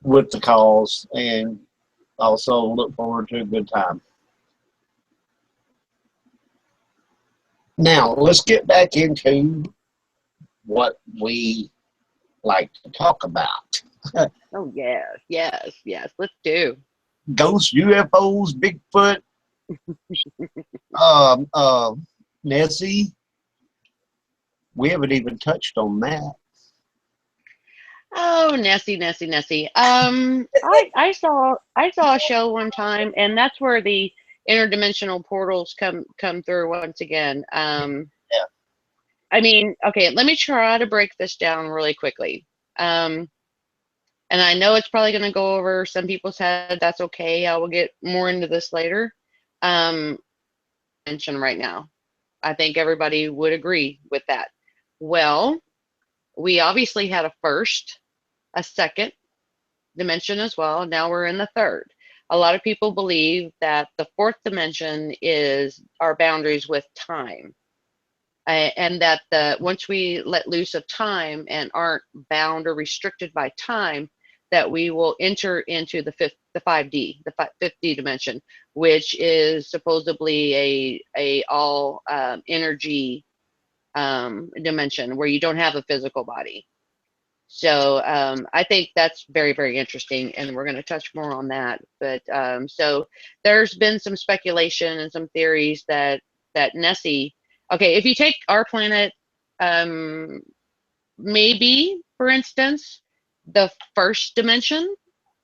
with the cause, and also look forward to a good time. Now, let's get back into what we like to talk about. Oh, yes. Let's do. Ghosts, UFOs, Bigfoot, Nessie. We haven't even touched on that. Oh, Nessie. I saw a show one time, and that's where the interdimensional portals come through once again. Yeah. I mean, okay, let me try to break this down really quickly. And I know it's probably going to go over some people's head. That's okay. I will get more into this later. Mention right now. I think everybody would agree with that. Well, we obviously had a first, a second dimension as well. Now we're in the third. A lot of people believe that the fourth dimension is our boundaries with time. And that once we let loose of time and aren't bound or restricted by time, that we will enter into the 5D, the fifth D dimension, which is supposedly a all energy dimension where you don't have a physical body. So I think that's very, very interesting, and we're going to touch more on that. But so there's been some speculation and some theories that Nessie. Okay, if you take our planet, maybe, for instance, the first dimension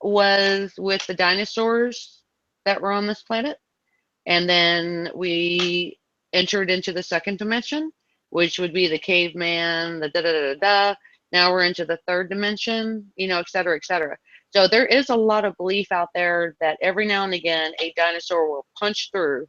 was with the dinosaurs that were on this planet. And then we entered into the second dimension, which would be the caveman, the da-da-da-da-da. Now we're into the third dimension, et cetera, et cetera. So there is a lot of belief out there that every now and again, a dinosaur will punch through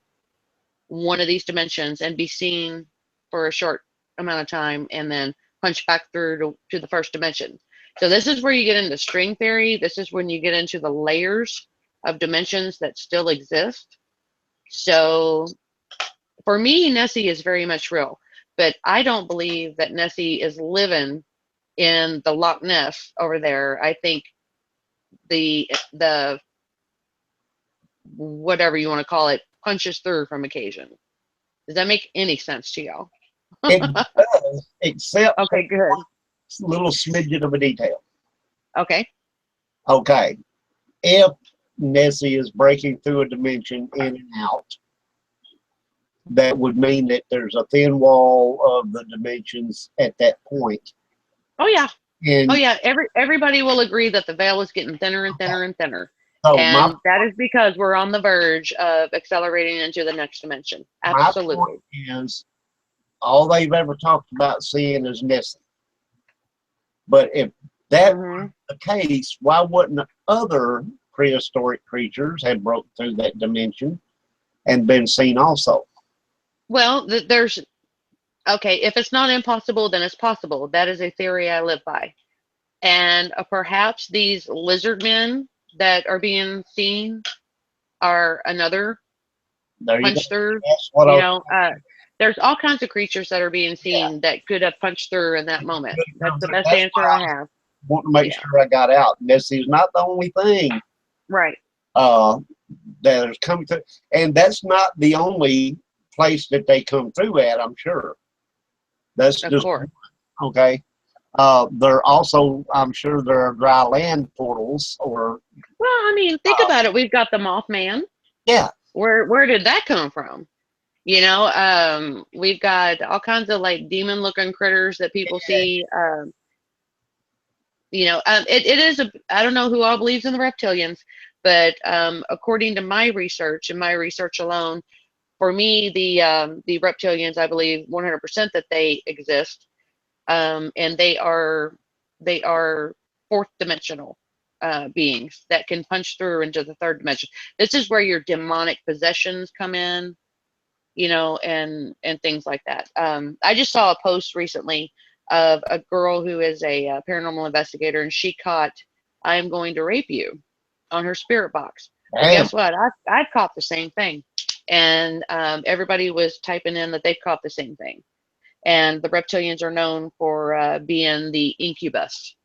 one of these dimensions and be seen for a short amount of time and then punch back through to the first dimension. So this is where you get into string theory. This is when you get into the layers of dimensions that still exist. So for me, Nessie is very much real, but I don't believe that Nessie is living in the Loch Ness over there. I think the whatever you want to call it punches through from occasion. Does that make any sense to y'all? It does, except Okay, good. a little smidgen of a detail. Okay. Okay. If Nessie is breaking through a dimension in and out, that would mean that there's a thin wall of the dimensions at that point. Oh yeah. And Oh yeah. Everybody will agree that the veil is getting thinner and thinner and thinner. so And that is because we're on the verge of accelerating into the next dimension. Absolutely. My point is, all they've ever talked about seeing is Nessie. But if that were the case, why wouldn't other prehistoric creatures have broke through that dimension and been seen also? Well, there's, okay, if it's not impossible, then it's possible. That is a theory I live by. And perhaps these lizard men that are being seen are another punch through. That's what There's all kinds of creatures that are being seen that could have punched through in that moment. That's the best That's answer why I I have. want to make Yeah. sure I got out. And this is not the only thing Right. that is coming through, and that's not the only place that they come through at. I'm sure that's Of just course. okay. There also, I'm sure there are dry land portals, or Well, I mean, think about it. We've got the Mothman. yeah, Where did that come from? You know, we've got all kinds of like demon looking critters that people see. You know, it is a, I don't know who all believes in the reptilians, but according to my research and my research alone, for me, the reptilians, I believe 100% that they exist, and they are fourth dimensional beings that can punch through into the third dimension. This is where your demonic possessions come in, you know, and things like that. I just saw a post recently of a girl who is a paranormal investigator, and she caught "I am going to rape you" on her spirit box. Well, damn, guess what? I've caught the same thing, and everybody was typing in that they've caught the same thing. And the reptilians are known for being the incubus.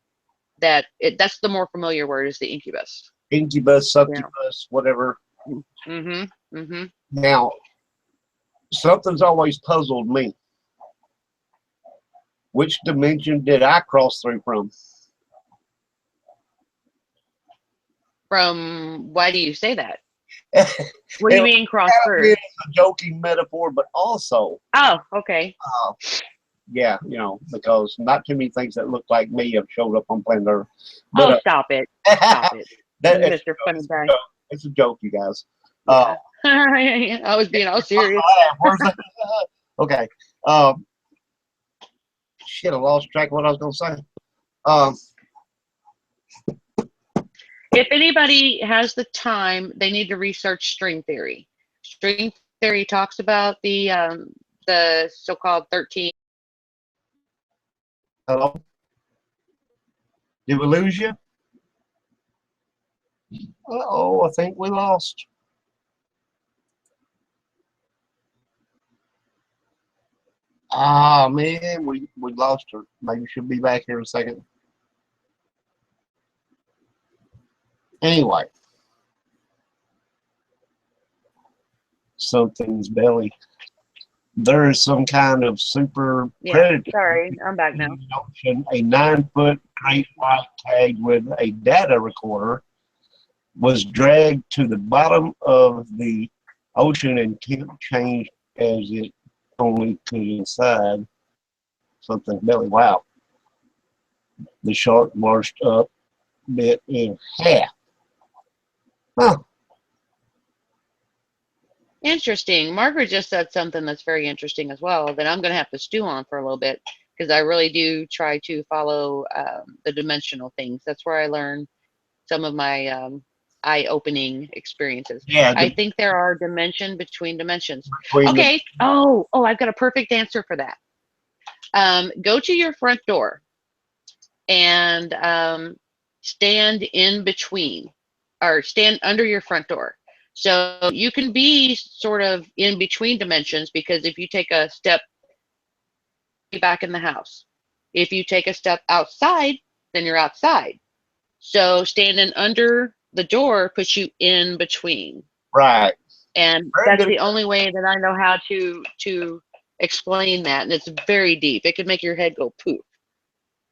That's the more familiar word, is the incubus. incubus, Yeah. succubus, whatever. Mhm. Mhm. Now, something's always puzzled me. Which dimension did I cross through from? From, why do you say that? It What do you was mean cross through? a joking metaphor, but also, Oh, okay. yeah, you know, because not too many things that look like me have showed up on planet Earth. Oh, But stop it. Stop it. that, Mr. Funny Guy. it's a joke, you guys. Yeah. I was being all serious. Where's that? Okay. Shit, I lost track of what I was going to say. If anybody has the time, they need to research string theory. String theory talks about the so-called 13. Hello? Did we lose you? Uh-oh, I think we lost. Ah, man, we lost her. Maybe she'll be back here in a second. Anyway. Something's belly. There is some kind of super Yeah, predator sorry, I'm back now. in the ocean. A 9-foot great white tagged with a data recorder was dragged to the bottom of the ocean and temp changed as it only could inside. Something's belly. Wow. The shark marched up, bit in half. Huh. Interesting. Margaret just said something that's very interesting as well that I'm going to have to stew on for a little bit, because I really do try to follow the dimensional things. That's where I learn some of my eye-opening experiences. Yeah. I think there are dimension between dimensions. Between Okay. Oh, I've got a perfect answer for that. Go to your front door and stand in between, or stand under your front door. So you can be sort of in between dimensions, because if you take a step back in the house, if you take a step outside, then you're outside. So standing under the door puts you in between. right. And Very that's good. the only way that I know how to explain that. And it's very deep. It could make your head go poof.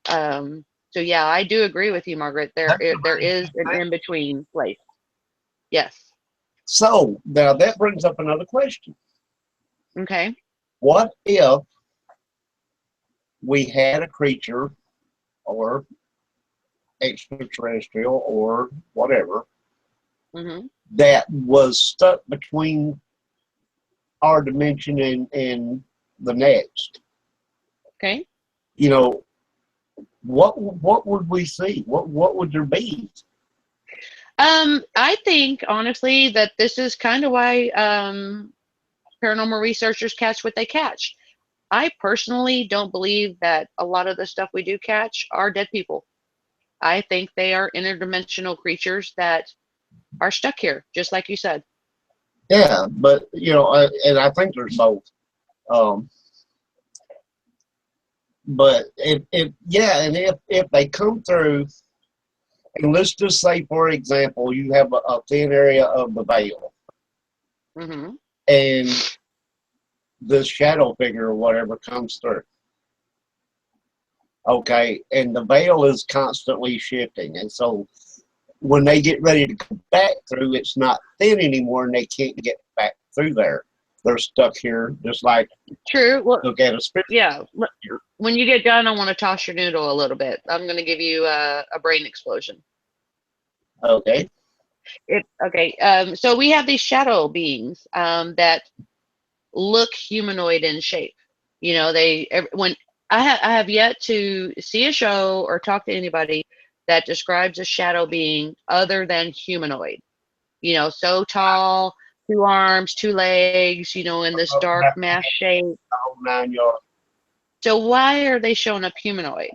So yeah, I do agree with you, Margaret. There is an in-between place. Yes. So now that brings up another question. Okay. What if we had a creature or extraterrestrial or whatever Mm-hmm. that was stuck between our dimension and the next? Okay. You know, what would we see? What would there be? I think honestly that this is kind of why paranormal researchers catch what they catch. I personally don't believe that a lot of the stuff we do catch are dead people. I think they are interdimensional creatures that are stuck here, just like you said. Yeah, but you know, and I think there's both. Um, but if they come through, and let's just say, for example, you have a thin area of the veil, Mm-hmm. and the shadow figure or whatever comes through. Okay, and the veil is constantly shifting, and so when they get ready to come back through, it's not thin anymore, and they can't get back through there. They're stuck here, just like True. Well, look at a spirit. yeah. When you get done, I want to toss your noodle a little bit. I'm going to give you a brain explosion. Okay. Okay. So we have these shadow beings that look humanoid in shape. You know, when I have yet to see a show or talk to anybody that describes a shadow being other than humanoid. You know, so tall, 2 arms, 2 legs, you know, in this dark mass shape. Oh, 9 yards. So why are they showing up humanoid?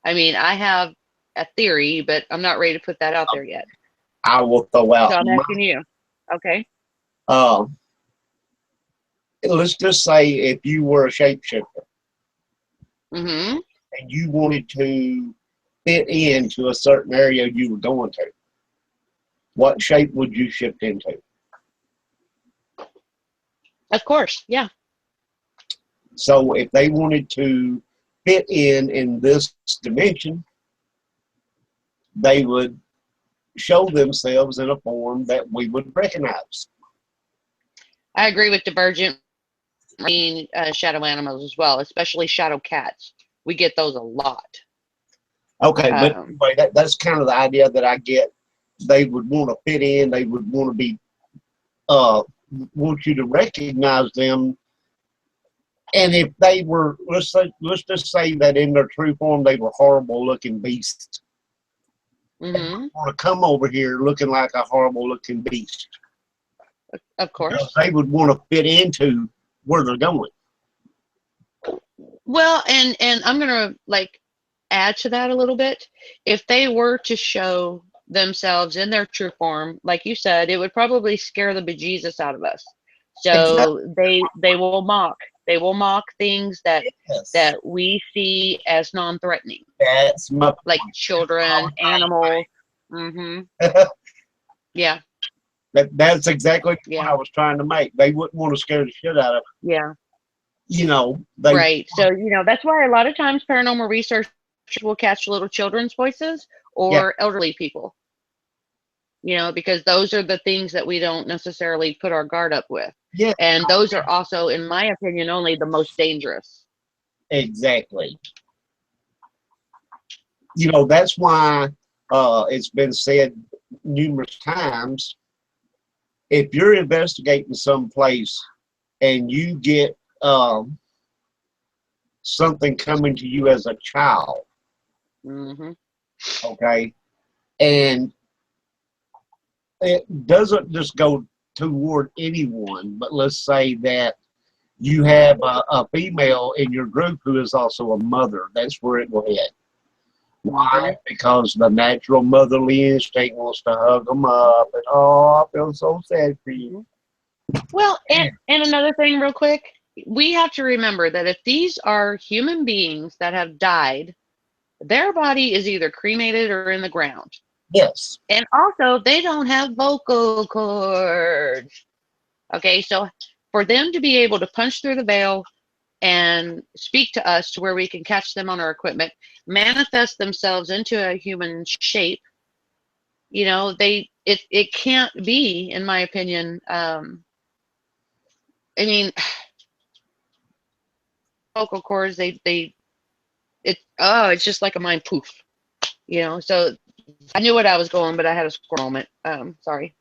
I mean, I have a theory, but I'm not ready to put that out there yet. I will throw out. So I'm asking you. Okay. Let's just say if you were a shapeshifter Mm-hmm. and you wanted to fit into a certain area you were going to, what shape would you shift into? Of course. Yeah. So if they wanted to fit in this dimension, they would show themselves in a form that we would recognize. I agree with Divergent. Shadow animals as well, especially shadow cats. We get those a lot. Okay, but anyway, that's kind of the idea that I get. They would want to fit in. They would want to be, want you to recognize them. And if they were, let's just say that in their true form, they were horrible looking beasts. Mm-hmm. They want to come over here looking like a horrible looking beast. Of course. Because they would want to fit into where they're going. Well, and I'm gonna add to that a little bit. If they were to show themselves in their true form, like you said, it would probably scare the bejesus out of us. So exactly. they will mock. They will mock things that Yes. that we see as non-threatening. That's my point. Like children, animals. Mm-hmm. Yeah. That's exactly what I was trying to make. They wouldn't want to scare the shit out of them. Yeah. You know, right. So, you know, that's why a lot of times paranormal research will catch little children's voices or elderly people. You know, because those are the things that we don't necessarily put our guard up with. Yeah. And those are also, in my opinion, only the most dangerous. Exactly. You know, that's why it's been said numerous times, if you're investigating someplace and you get something coming to you as a child, mm-hmm. okay, and it doesn't just go toward anyone, but let's say that you have a female in your group who is also a mother, that's where it will head. Why? Because the natural motherly instinct wants to hug them up, and oh, I feel so sad for you. Well, and another thing, real quick, we have to remember that if these are human beings that have died, their body is either cremated or in the ground. Yes. And also, they don't have vocal cords. Okay, so for them to be able to punch through the veil and speak to us to where we can catch them on our equipment, manifest themselves into a human shape, you know, it can't be, in my opinion. I mean, vocal cords, it's just like a mind poof, you know. So I knew what I was going, but I had a squirrel moment. Sorry.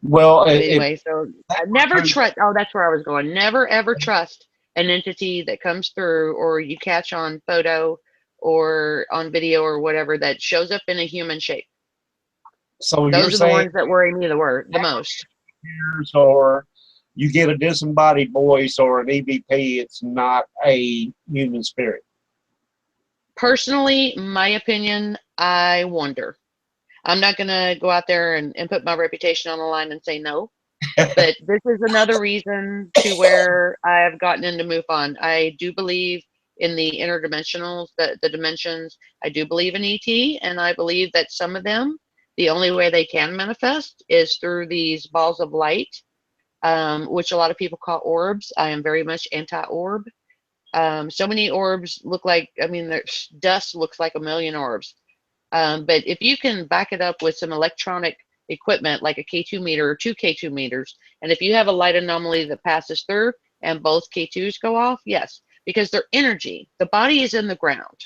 Well, Anyway, so I never trust. Oh, that's where I was going. Never ever trust an entity that comes through or you catch on photo or on video or whatever that shows up in a human shape. So those are the ones that worry me the most. Or you get a disembodied voice or an EVP, it's not a human spirit. Personally, my opinion, I wonder. I'm not going to go out there and put my reputation on the line and say no. But this is another reason to where I've gotten into MUFON. I do believe in the interdimensionals, the dimensions. I do believe in ET, and I believe that some of them, the only way they can manifest is through these balls of light, which a lot of people call orbs. I am very much anti-orb. So many orbs look like, I mean, there's dust looks like a million orbs. But if you can back it up with some electronic equipment like a K2 meter or two K2 meters, and if you have a light anomaly that passes through and both K2s go off, yes, because they're energy. The body is in the ground.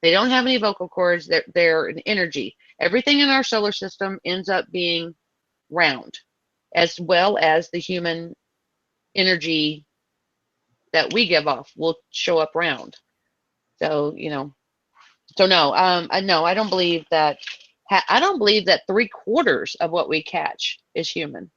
They don't have any vocal cords. They're an energy. Everything in our solar system ends up being round, as well as the human energy that we give off will show up round. So, so no, I don't believe that. I don't believe that 3/4 of what we catch is human.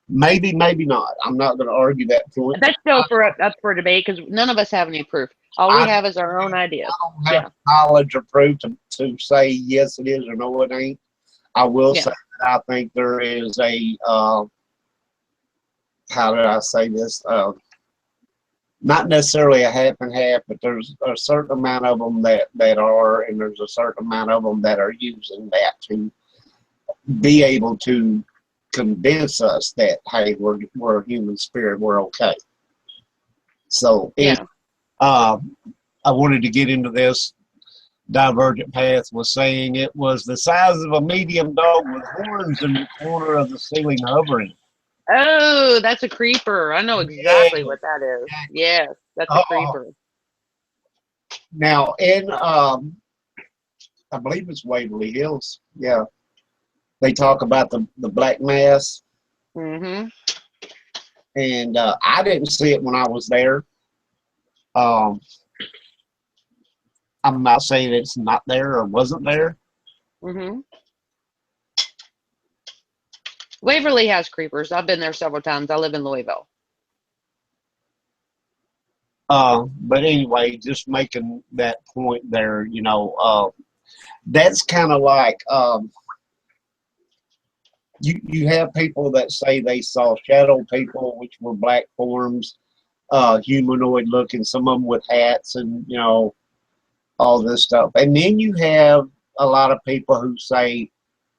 Maybe, maybe not. I'm not going to argue that point. That's still up for debate because none of us have any proof. All we have is our own ideas. I don't have knowledge or proof to say yes it is or no it ain't. I will say that I think there is a how did I say this? Not necessarily a half and half, but there's a certain amount of them that are, and there's a certain amount of them that are using that to be able to convince us that, hey, we're a human spirit, we're okay. So I wanted to get into this. Divergent Path was saying it was the size of a medium dog with horns in the corner of the ceiling hovering. Oh, that's a creeper. I know exactly what that is. Yes, that's a creeper. Now, in I believe it's Waverly Hills. Yeah, they talk about the black mass. Mm-hmm. And I didn't see it when I was there. I'm not saying it's not there or wasn't there. Mm-hmm. Waverly has creepers. I've been there several times. I live in Louisville. But anyway, just making that point there, that's kind of like you have people that say they saw shadow people, which were black forms, humanoid looking, some of them with hats and, all this stuff. And then you have a lot of people who say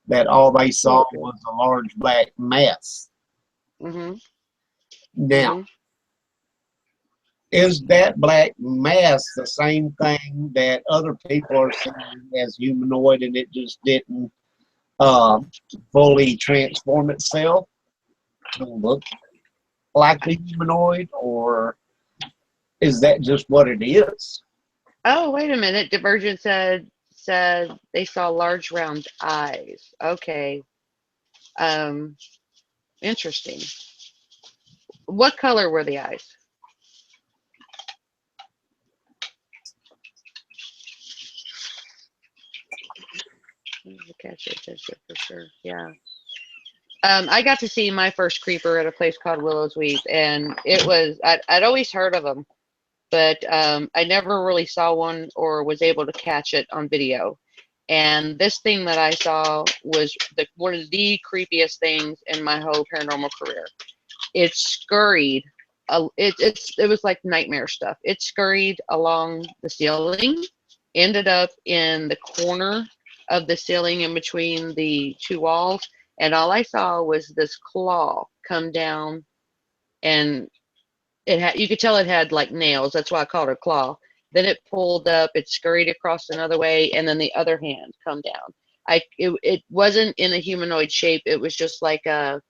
that all they saw was a large black mass. Mm-hmm. Now, is that black mass the same thing that other people are seeing as humanoid and it just didn't fully transform itself to look like the humanoid, or is that just what it is? Oh, wait a minute. Divergent said they saw large round eyes. Okay. Interesting. What color were the eyes? Catch your attention for sure. Yeah. I got to see my first creeper at a place called Willow's Weep, and it was I'd always heard of them, but I never really saw one or was able to catch it on video. And this thing that I saw was one of the creepiest things in my whole paranormal career. It scurried. It was like nightmare stuff. It scurried along the ceiling, ended up in the corner of the ceiling in between the two walls, and all I saw was this claw come down, and you could tell it had like nails. That's why I called it claw. Then it pulled up, it scurried across another way, and then the other hand come down. It wasn't in a humanoid shape. It was just like a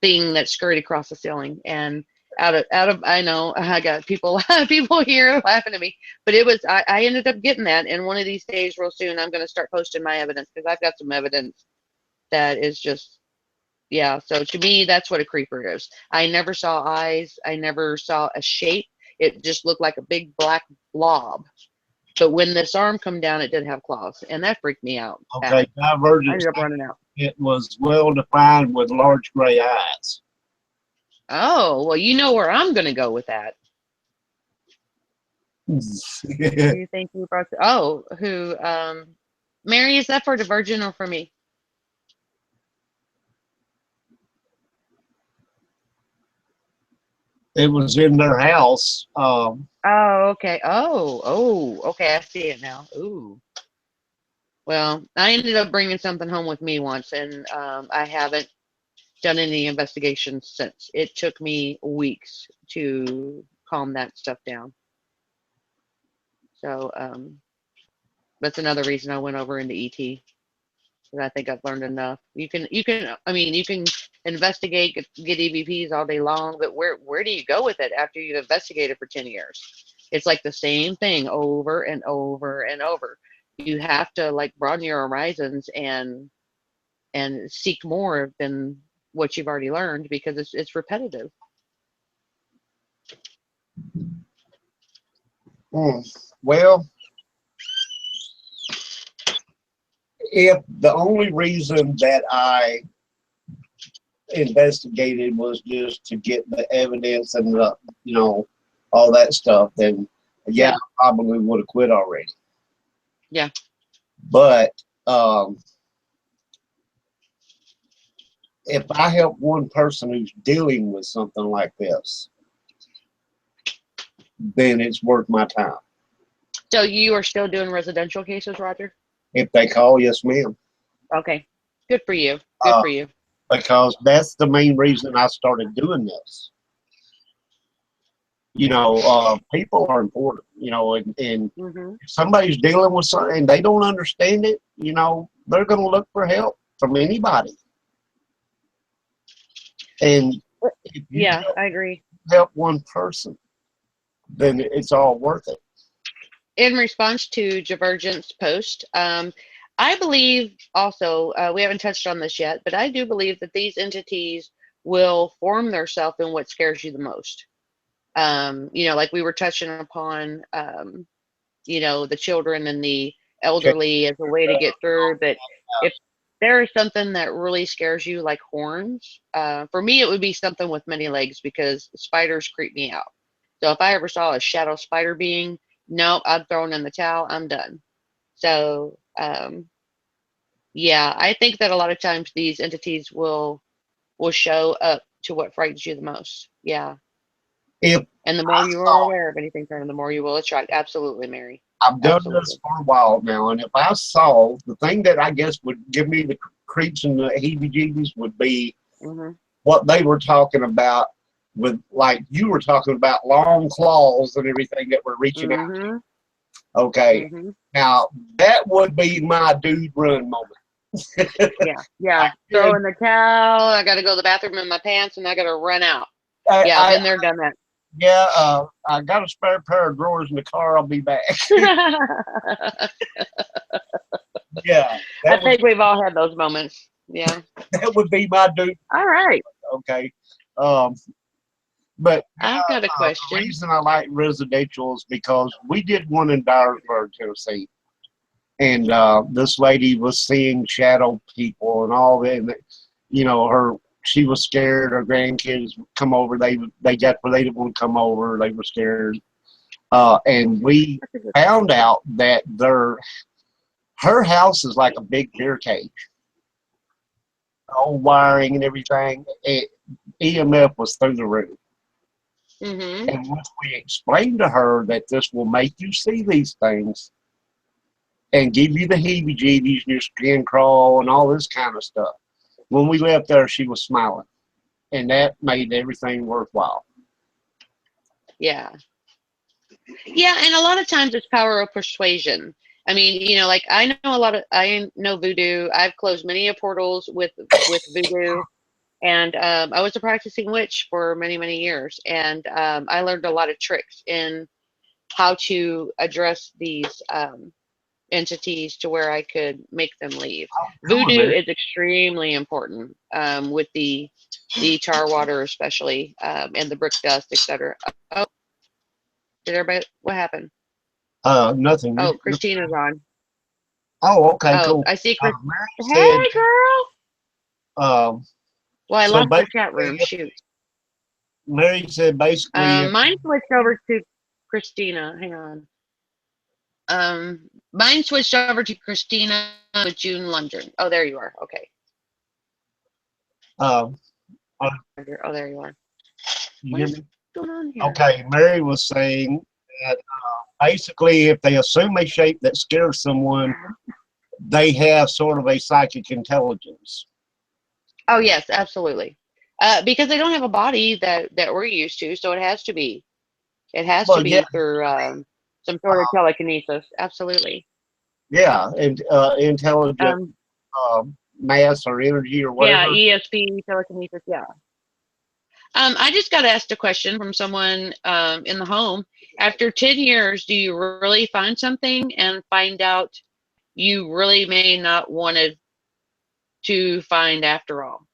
thing that scurried across the ceiling. And out of I know I got people here laughing at me, but it was I ended up getting that. And one of these days, real soon, I'm going to start posting my evidence because I've got some evidence that is just so to me, that's what a creeper is. I never saw eyes. I never saw a shape. It just looked like a big black blob. But when this arm come down, it did have claws, and that freaked me out. Okay, Divergent. I ended up running out. It was well defined with large gray eyes. Oh, well, you know where I'm going to go with that. Do you think you brought? Who? Mary, is that for Divergent or for me? It was in their house. Oh, okay. Okay. I see it now. Ooh. Well, I ended up bringing something home with me once, and I haven't done any investigations since. It took me weeks to calm that stuff down. So that's another reason I went over into ET. And I think I've learned enough. I mean, you can investigate, get EVPs all day long, but where do you go with it after you've investigated for 10 years? It's like the same thing over and over and over. You have to like broaden your horizons and seek more than what you've already learned because it's repetitive. Well, if the only reason that I investigated was just to get the evidence and the, all that stuff, then yeah, Yeah. I probably would have quit already. Yeah. But if I help one person who's dealing with something like this, then it's worth my time. So you are still doing residential cases, Roger? If they call, yes, ma'am. Okay. Good for you. Good for you. Because that's the main reason I started doing this. People are important, and Mm-hmm. if somebody's dealing with something and they don't understand it, they're going to look for help from anybody. And if you Yeah, I agree. help one person, then it's all worth it. In response to Divergent's post, I believe also, we haven't touched on this yet, but I do believe that these entities will form themselves in what scares you the most. Like we were touching upon, the children and the elderly as a way to get through. But if there is something that really scares you, like horns, for me, it would be something with many legs because spiders creep me out. So if I ever saw a shadow spider being, nope, I'm throwing in the towel. I'm done. So, yeah, I think that a lot of times these entities will show up to what frightens you the most. Yeah. If And the more I you are saw, aware of anything, the more you will attract. Absolutely, Mary. I've done this Absolutely. for a while now, and if I saw the thing that I guess would give me the creeps and the heebie-jeebies would be Hmm. what they were talking about with, like you were talking about, long claws and everything that were reaching out. Hmm. Okay, Hmm. now that would be my dude run moment. Yeah. Yeah. Throw in the towel. I got to go to the bathroom in my pants and I got to run out. Yeah. I Been there, done that. yeah, I got a spare pair of drawers in the car. I'll be back. Yeah, I think we've all had those moments. Yeah. that would be my dude. All right. Okay, um, but I've got a the question. reason I like residential is because we did one in Dyersburg, Tennessee, and this lady was seeing shadow people and all that. And, she was scared. Her grandkids would come over. They got where they didn't want to come over. They were scared. And we found out that her house is like a big beer cage, all wiring and everything. EMF was through the roof. Hmm. And once we explained to her that this will make you see these things and give you the heebie-jeebies and your skin crawl and all this kind of stuff, when we left there, she was smiling, and that made everything worthwhile. Yeah. Yeah. And a lot of times it's power of persuasion. I mean, like I know voodoo. I've closed many of portals with voodoo. And I was a practicing witch for many, many years. And I learned a lot of tricks in how to address these entities to where I could make them leave. Voodoo is extremely important with the tar water, especially, and the brick dust, etc. Oh, did everybody? What happened? Nothing. Oh, Christina's on. Oh, okay, Oh, cool. I see Chris. Mary said, Hey, girl. um, Well, I so lost the basically, chat room. Shoot. Mary said basically, Mine switched over to Christina. Hang on. Mine switched over to Christina with June Lundgren. Oh, there you are. Okay. um, Oh, there you are. you hear me? going on here? Okay, Mary was saying that basically, if they assume a shape that scares someone, they have sort of a psychic intelligence. Oh yes, absolutely. Because they don't have a body that we're used to, so it has to be. It has to Well, yeah, be through some sort of telekinesis. Absolutely. yeah, and intelligent Um, uh, mass or energy or yeah, whatever. ESP, telekinesis. Yeah. I just got asked a question from someone in the home. After 10 years, do you really find something and find out you really may not wanted to find after all?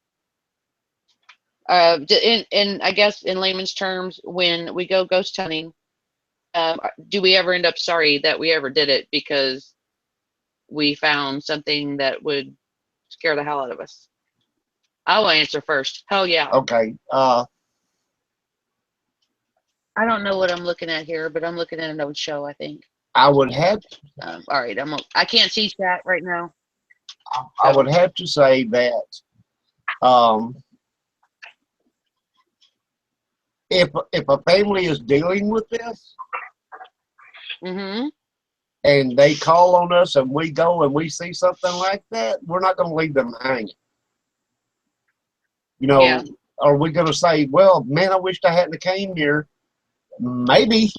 In I guess in layman's terms, when we go ghost hunting, do we ever end up sorry that we ever did it because we found something that would scare the hell out of us? I'll answer first. Hell yeah. Okay, I don't know what I'm looking at here, but I'm looking at an old show, I think. I would have All right, I can't see chat right now. I So would have to say that um, if a family is dealing with this mm-hmm. and they call on us and we go and we see something like that, we're not going to leave them hanging. You Yeah. know, are we going to say, well, man, I wished I hadn't came here? Maybe,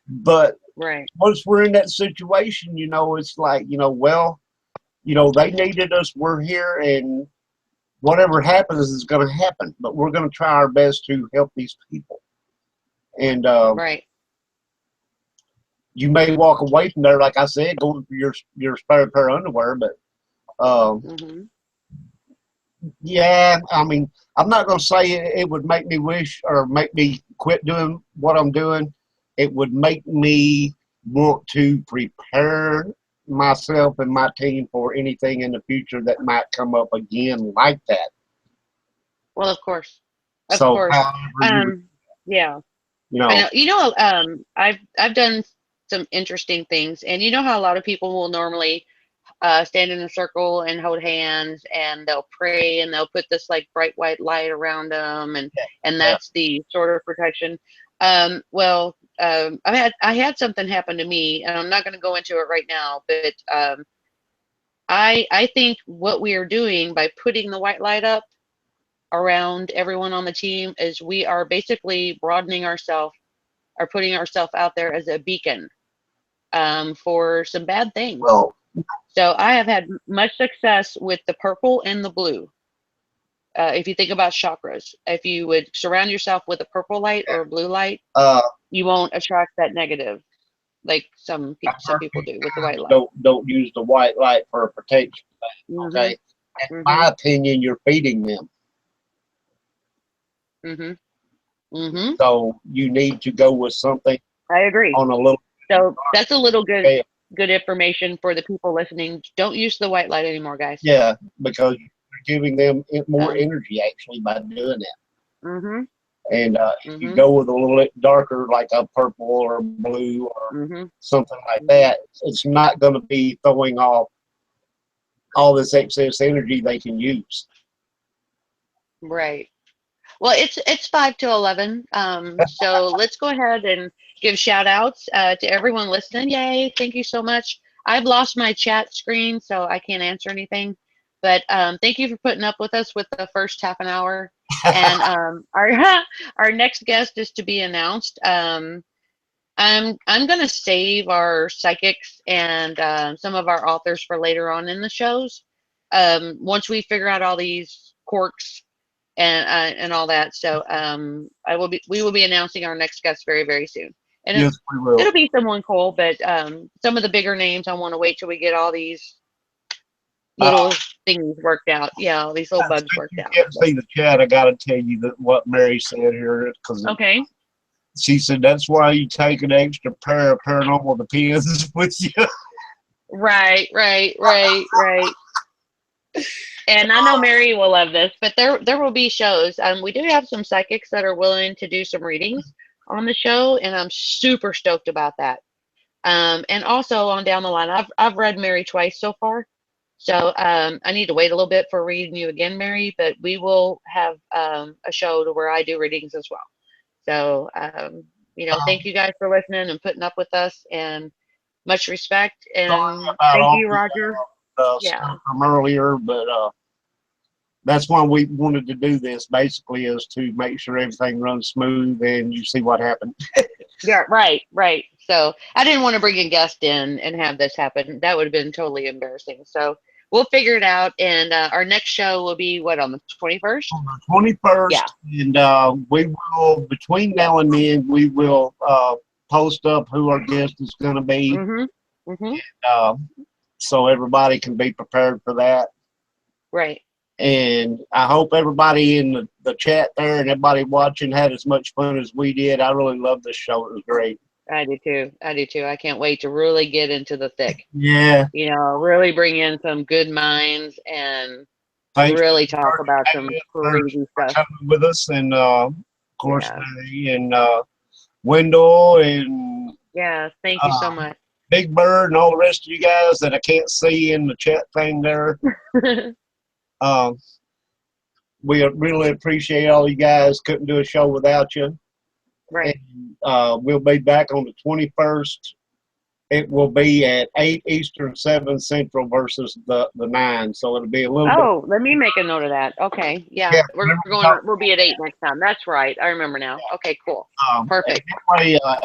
but Right. once we're in that situation, you know, it's like, you know, well, you know, they needed us, we're here, and whatever happens is going to happen. But we're going to try our best to help these people. And Right. you may walk away from there, like I said, going for your spare pair of underwear. But Mm-hmm. yeah, I mean, I'm not going to say it would make me wish or make me quit doing what I'm doing. It would make me want to prepare myself and my team for anything in the future that might come up again like that. Well, of course. Of So, course. however you, Yeah. you I know, know. I've done some interesting things, and you know how a lot of people will normally stand in a circle and hold hands, and they'll pray, and they'll put this like bright white light around them, and yeah, that's the sort of protection. I had something happen to me, and I'm not going to go into it right now, but I think what we are doing by putting the white light up around everyone on the team is we are basically broadening ourselves or putting ourselves out there as a beacon for some bad things. well, So I have had much success with the purple and the blue. If you think about chakras, if you would surround yourself with a purple light or a blue light, uh, you won't attract that negative like I've some heard people people do with the white light. don't use the white light for a protection. Mhm. Okay, in my Mhm. opinion, you're feeding them. Mhm. Mhm. So you need to go with something I agree. on a little So that's a little scale. good information for the people listening. Don't use the white light anymore, guys. Yeah, because you're giving them more Um. energy actually by doing that. Mhm. And if you Mhm. go with a little bit darker, like a purple or blue or Mhm. something like Mhm. that, it's not going to be throwing off all this excess energy they can use. Right. Well, it's 5 to 11. So let's go ahead and give shout outs to everyone listening. Yay! Thank you so much. I've lost my chat screen, so I can't answer anything. But thank you for putting up with us with the first half an hour. And our our next guest is to be announced. I'm gonna save our psychics and some of our authors for later on in the shows. Once we figure out all these quirks and all that. So we will be announcing our next guest very very soon, and Yes, we will. it'll be someone cool. But some of the bigger names, I want to wait till we get all these little things worked out. Yeah, all these little bugs Since worked you out. can't see the chat, I got to tell you that what Mary said here, because Okay. she said that's why you take an extra pair of paranormal depends with you. Right. Right. Right. Right. And I know Mary will love this, but there will be shows. We do have some psychics that are willing to do some readings on the show, and I'm super stoked about that. And also on down the line, I've read Mary twice so far, so I need to wait a little bit for reading you again, Mary. But we will have a show to where I do readings as well. So, thank you guys for listening and putting up with us, and much respect. Sorry And about thank all you, the Roger. Yeah. stuff from earlier, but that's why we wanted to do this. Basically, is to make sure everything runs smooth, and you see what happened. Yeah, right, right. So I didn't want to bring a guest in and have this happen. That would have been totally embarrassing. So we'll figure it out. And our next show will be what, on the 21st? On the 21st, Yeah. and we will, between now and then, we will post up who our guest is going to be, Mm-hmm. Mm-hmm. uh, so everybody can be prepared for that. Right. And I hope everybody in the chat there and everybody watching had as much fun as we did. I really loved this show. It was great. I do too. I do too. I can't wait to really get into the thick. Yeah. Really bring in some good minds and Thanks really talk about some crazy for stuff. coming with us, and of course, Yeah. and Wendell and Yeah. Thank you so much. Big Bird and all the rest of you guys that I can't see in the chat thing there. We really appreciate all you guys. Couldn't do a show without you. Right. And, we'll be back on the 21st. It will be at 8 Eastern, 7 Central versus the 9. So it'll be a little bit. Oh, let me make a note of that. Okay. Yeah. We'll be at 8 next time. That's right. I remember now. Okay, cool. Perfect.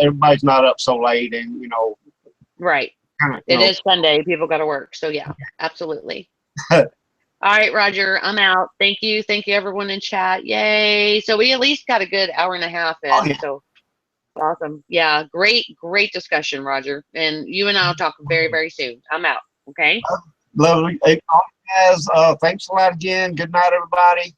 Everybody's not up so late, and right. It is Sunday. People got to work. So yeah, absolutely. All right, Roger, I'm out. Thank you. Thank you, everyone in chat. Yay. So we at least got a good hour and a half in. Oh, yeah. So awesome. Yeah, great discussion, Roger. And you and I will talk very, very soon. I'm out. Okay. Lovely. Hey, guys, thanks a lot again. Good night, everybody.